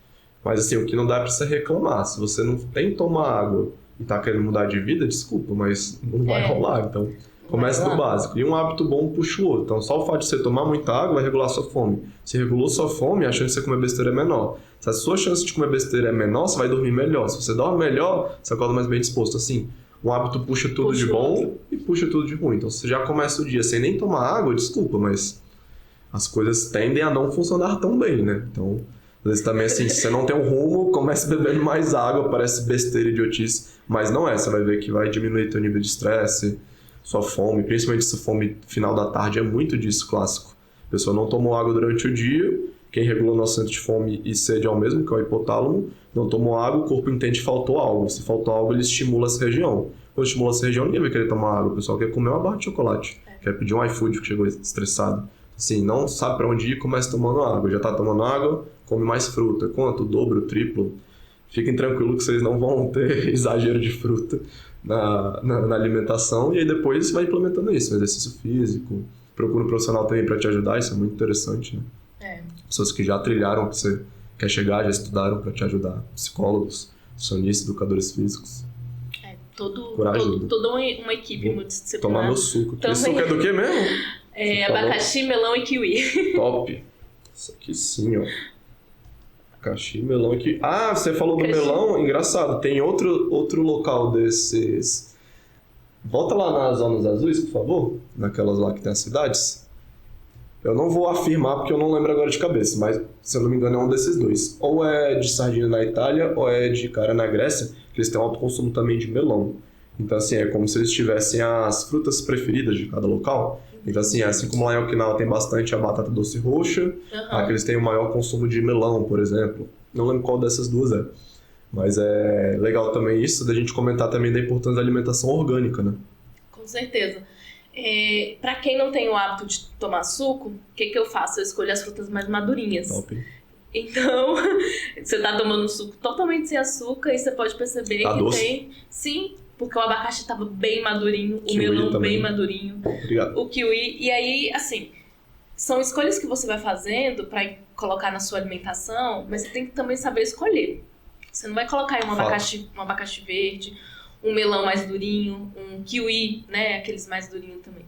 Mas assim, o que não dá é pra você reclamar. Se você não tem que tomar água e tá querendo mudar de vida, desculpa, mas não vai rolar. Então, comece do básico. E um hábito bom puxa o outro. Então, só o fato de você tomar muita água vai regular sua fome. Se regulou sua fome, a chance de você comer besteira é menor. Se a sua chance de comer besteira é menor, você vai dormir melhor. Se você dorme melhor, você acorda mais bem disposto. Assim, um hábito puxa tudo de bom e puxa tudo de ruim. Então, se você já começa o dia sem nem tomar água, desculpa, mas as coisas tendem a não funcionar tão bem, né? Então, às vezes também assim, se você não tem um rumo, comece bebendo mais água, parece besteira, idiotice, mas não é. Você vai ver que vai diminuir teu nível de estresse, sua fome, principalmente essa fome final da tarde, é muito disso, clássico. A pessoa não tomou água durante o dia, quem regula o nosso centro de fome e sede é o mesmo, que é o hipotálamo, não tomou água, o corpo entende que faltou algo. Se faltou algo, ele estimula essa região. Quando estimula essa região, ninguém vai querer tomar água, o pessoal quer comer uma barra de chocolate, quer pedir um iFood que chegou estressado. Assim, não sabe pra onde ir, começa tomando água. Já tá tomando água, come mais fruta. Quanto? O dobro, o triplo. Fiquem tranquilos que vocês não vão ter exagero de fruta na alimentação. E aí depois vai implementando isso, exercício físico. Procura um profissional também pra te ajudar, isso é muito interessante, né? Pessoas que já trilharam o que você quer chegar, já estudaram pra te ajudar. Psicólogos, nutricionistas, educadores físicos. Toda uma equipe multidisciplinar. Tomar meu suco. Também. Esse suco é do que mesmo? Abacaxi, melão e kiwi. Top. Isso aqui sim, ó. Abacaxi, melão e kiwi. Ah, você falou do melão? Engraçado. Tem outro local desses. Volta lá nas zonas azuis, por favor. Naquelas lá que tem as cidades. Eu não vou afirmar porque eu não lembro agora de cabeça, mas se eu não me engano é um desses dois. Ou é de sardinha na Itália, ou é de cara na Grécia, que eles têm um alto consumo também de melão. Então, assim, é como se eles tivessem as frutas preferidas de cada local. Então, assim como lá em Okinawa tem bastante a batata doce roxa, aqui eles têm o maior consumo de melão, por exemplo. Não lembro qual dessas duas é. Mas é legal também isso, da gente comentar também da importância da alimentação orgânica, né? Com certeza. Pra quem não tem o hábito de tomar suco, o que eu faço? Eu escolho as frutas mais madurinhas. Top. Então, você tá tomando um suco totalmente sem açúcar e você pode perceber tá que doce. tem... Sim, porque o abacaxi tava bem madurinho, Kiwi o melão também. bem madurinho, Obrigado. o kiwi. E aí, assim, são escolhas que você vai fazendo pra colocar na sua alimentação, mas você tem que também saber escolher. Você não vai colocar aí um abacaxi verde, um melão mais durinho, um kiwi, né, aqueles mais durinhos também.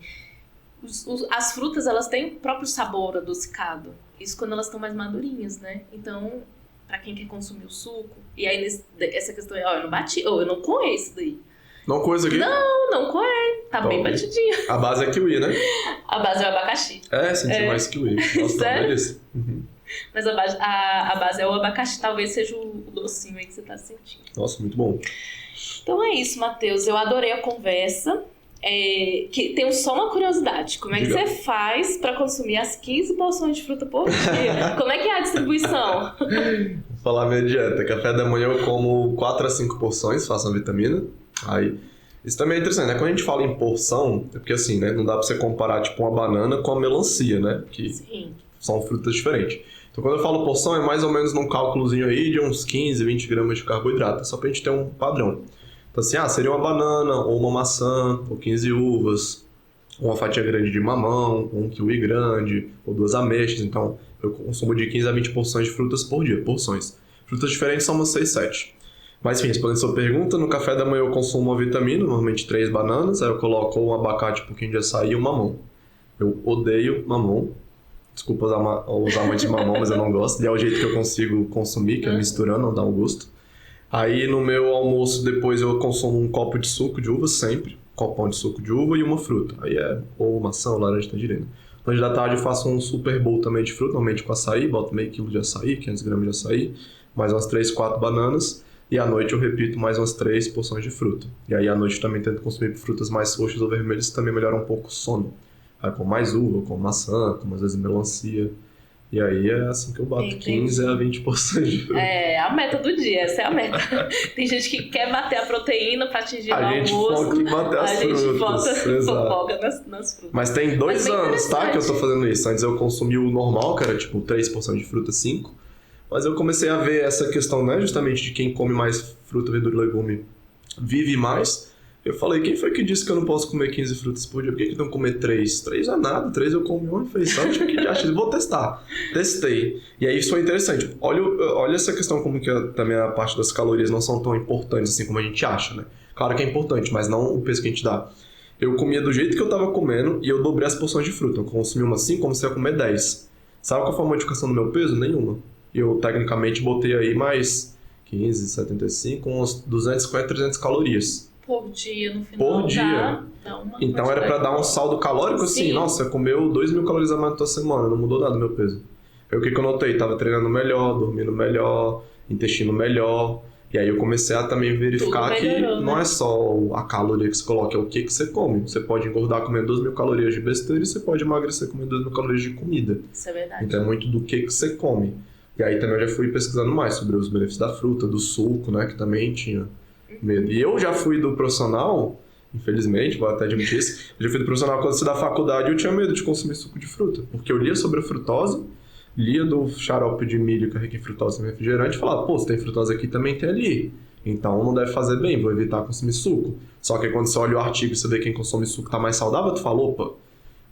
As frutas, elas têm o próprio sabor adocicado. Isso quando elas estão mais madurinhas, né? Então, pra quem quer consumir o suco, e aí essa questão é, eu não coei isso daí. Não coisa aqui? Não coei. Tá bem batidinho. A base é kiwi, né? A base é o abacaxi. Senti mais kiwi. Nossa, sério? Delícia. Uhum. Mas a base é o abacaxi, talvez seja o docinho aí que você tá sentindo. Nossa, muito bom. Então é isso, Matheus. Eu adorei a conversa. que tenho só uma curiosidade. Como é que você faz para consumir as 15 porções de fruta por dia? Como é que é a distribuição? Vou falar a minha dieta. Café da manhã eu como 4 a 5 porções, faço uma vitamina. Aí, isso também é interessante, né? Quando a gente fala em porção, é porque assim, né? Não dá pra você comparar, tipo, uma banana com a melancia, né? Que Sim. são frutas diferentes. Então, quando eu falo porção, é mais ou menos num cálculozinho aí de uns 15, 20 gramas de carboidrato, só pra gente ter um padrão. Então, assim, seria uma banana, ou uma maçã, ou 15 uvas, uma fatia grande de mamão, um kiwi grande, ou 2 ameixas. Então, eu consumo de 15 a 20 porções de frutas por dia, porções. Frutas diferentes são umas 6, 7. Mas, enfim, respondendo a sua pergunta, no café da manhã eu consumo uma vitamina, normalmente 3 bananas, aí eu coloco um abacate, um pouquinho de açaí e um mamão. Eu odeio mamão. Desculpa os amantes de mamão, mas eu não gosto. E é o jeito que eu consigo consumir, que é misturando, não dá um gosto. Aí no meu almoço depois eu consumo um copo de suco de uva sempre. Um copão de suco de uva e uma fruta. Aí é ou maçã ou laranja tangerina. Hoje da tarde eu faço um super bowl também de fruta, normalmente com açaí. Boto meio quilo de açaí, 500 gramas de açaí. Mais umas 3, 4 bananas. E à noite eu repito mais umas 3 porções de fruta. E aí à noite eu também tento consumir frutas mais roxas ou vermelhas, que também melhora um pouco o sono. Aí com mais uva, com maçã, com às vezes melancia. E aí é assim que eu bato 15 a 20 porções de fruta. É a meta do dia, essa é a meta. Tem gente que quer bater a proteína para atingir o almoço. A gente foca em bater as frutas. A gente foca nas frutas. Mas tem 2 anos, tá, que eu tô fazendo isso. Antes eu consumi o normal, que era tipo 3 porções de fruta, 5. Mas eu comecei a ver essa questão, né, justamente de quem come mais fruta, verdura e legume vive mais. Eu falei, quem foi que disse que eu não posso comer 15 frutas por dia? Por que não comer 3? 3 é nada, 3 eu como uma refeição, vou testar. Testei. E aí isso foi interessante. Olha essa questão como que também a parte das calorias não são tão importantes assim como a gente acha, né? Claro que é importante, mas não o peso que a gente dá. Eu comia do jeito que eu tava comendo e eu dobrei as porções de fruta. Eu consumi uma assim, comecei a comer 10. Sabe qual foi a modificação do meu peso? Nenhuma. Eu tecnicamente botei aí mais 15, 75, uns 250, 300 calorias. Por dia, no final. Por dia. Dá uma então era pra dar um saldo calórico assim, Sim. Nossa, comeu 2.000 calorias a mais na tua semana, não mudou nada o meu peso. Aí o que eu notei? Tava treinando melhor, dormindo melhor, intestino melhor. E aí eu comecei a também verificar melhorou, que não é só a caloria que você coloca, é o que você come. Você pode engordar comendo 2.000 calorias de besteira e você pode emagrecer comendo 2.000 calorias de comida. Isso é verdade. Então é muito do que você come. E aí também eu já fui pesquisando mais sobre os benefícios da fruta, do suco, né, que também tinha medo. E eu já fui do profissional, infelizmente, vou até admitir isso, eu já fui do profissional quando eu saí da faculdade eu tinha medo de consumir suco de fruta, porque eu lia sobre a frutose, lia do xarope de milho que é rico em frutose no refrigerante e falava, pô, se tem frutose aqui, também tem ali. Então não deve fazer bem, vou evitar consumir suco. Só que quando você olha o artigo e você vê quem consome suco tá mais saudável, tu fala, opa,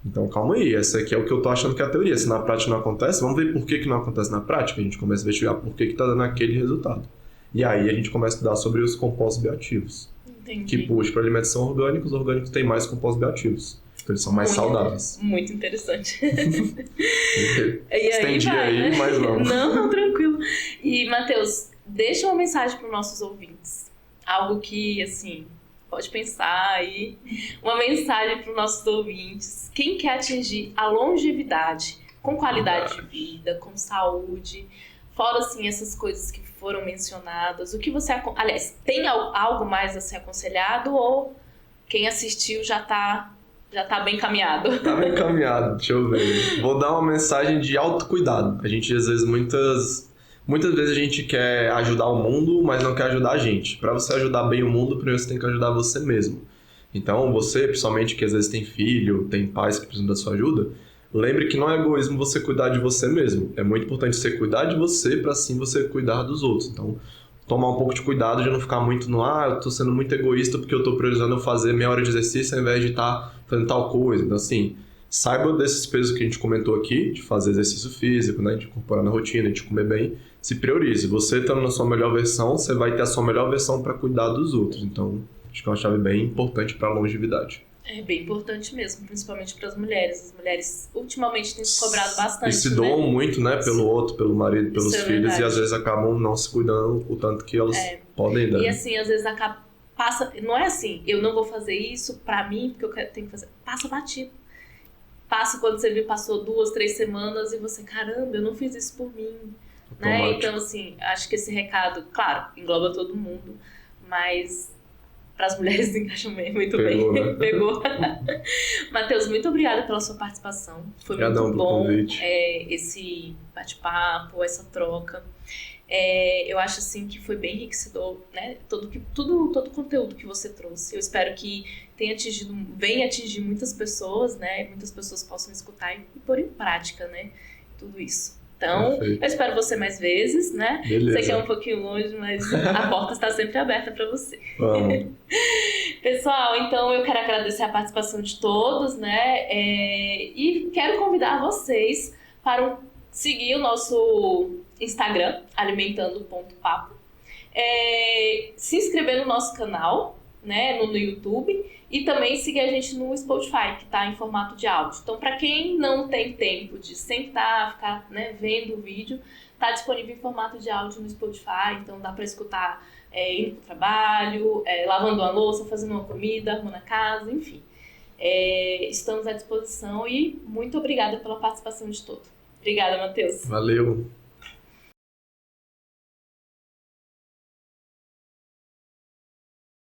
então calma aí, essa aqui é o que eu tô achando que é a teoria. Se na prática não acontece, vamos ver por que não acontece na prática. A gente começa a investigar por que tá dando aquele resultado. E aí a gente começa a estudar sobre os compostos bioativos. Entendi. Que puxa para alimentos são orgânicos, os orgânicos têm mais compostos bioativos. Então eles são mais saudáveis. Muito interessante. Estendi aí, né? mas vamos. Não, tranquilo. E, Matheus, deixa uma mensagem para os nossos ouvintes. Algo que, assim, pode pensar aí. Uma mensagem para os nossos ouvintes. Quem quer atingir a longevidade com qualidade de vida, com saúde, fora, assim, essas coisas que foram mencionadas, o que você... Aliás, tem algo mais a ser aconselhado ou quem assistiu já tá bem encaminhado? Tá bem encaminhado, deixa eu ver. Vou dar uma mensagem de autocuidado. A gente, às vezes, muitas vezes a gente quer ajudar o mundo, mas não quer ajudar a gente. Para você ajudar bem o mundo, primeiro você tem que ajudar você mesmo. Então, você, principalmente que às vezes tem filho, tem pais que precisam da sua ajuda, lembre que não é egoísmo você cuidar de você mesmo. É muito importante você cuidar de você para assim você cuidar dos outros. Então, tomar um pouco de cuidado de não ficar muito no eu tô sendo muito egoísta porque eu tô priorizando eu fazer meia hora de exercício ao invés de estar fazendo tal coisa. Então, assim, saiba desses pesos que a gente comentou aqui, de fazer exercício físico, né, de incorporar na rotina, de comer bem. Se priorize. Você estando na sua melhor versão, você vai ter a sua melhor versão para cuidar dos outros. Então, acho que é uma chave bem importante para a longevidade. É bem importante mesmo, principalmente para as mulheres. As mulheres ultimamente têm se cobrado bastante. E se doam muito, né, pelo outro, pelo marido, pelos filhos, verdade. E às vezes acabam não se cuidando o tanto que elas podem dar. E assim, às vezes não é assim, eu não vou fazer isso pra mim, porque eu tenho que fazer. Passa batido. Passa quando você viu, passou 2, 3 semanas e você, caramba, eu não fiz isso por mim. Né? Então, assim, acho que esse recado, claro, engloba todo mundo, mas para as mulheres do engajamento. Muito Pegou, bem, né? pegou. Matheus, muito obrigada pela sua participação. Foi Obrigadão muito pelo bom convite. Esse bate-papo, essa troca. Eu acho assim que foi bem enriquecedor, né? Todo o conteúdo que você trouxe. Eu espero que venha atingir muitas pessoas, né? Muitas pessoas possam escutar e pôr em prática, né? Tudo isso. Então, Perfeito. eu espero você mais vezes, né? Beleza. Sei que é um pouquinho longe, mas a porta está sempre aberta para você. Vamos. Pessoal, então eu quero agradecer a participação de todos, né? E quero convidar vocês para seguir o nosso Instagram, alimentando.papo. Se inscrever no nosso canal, né, no YouTube, e também seguir a gente no Spotify, que está em formato de áudio. Então, para quem não tem tempo de sentar, ficar, né, vendo o vídeo, está disponível em formato de áudio no Spotify, então dá para escutar indo para o trabalho, lavando uma louça, fazendo uma comida, arrumando a casa, enfim. Estamos à disposição e muito obrigada pela participação de todos. Obrigada, Matheus. Valeu.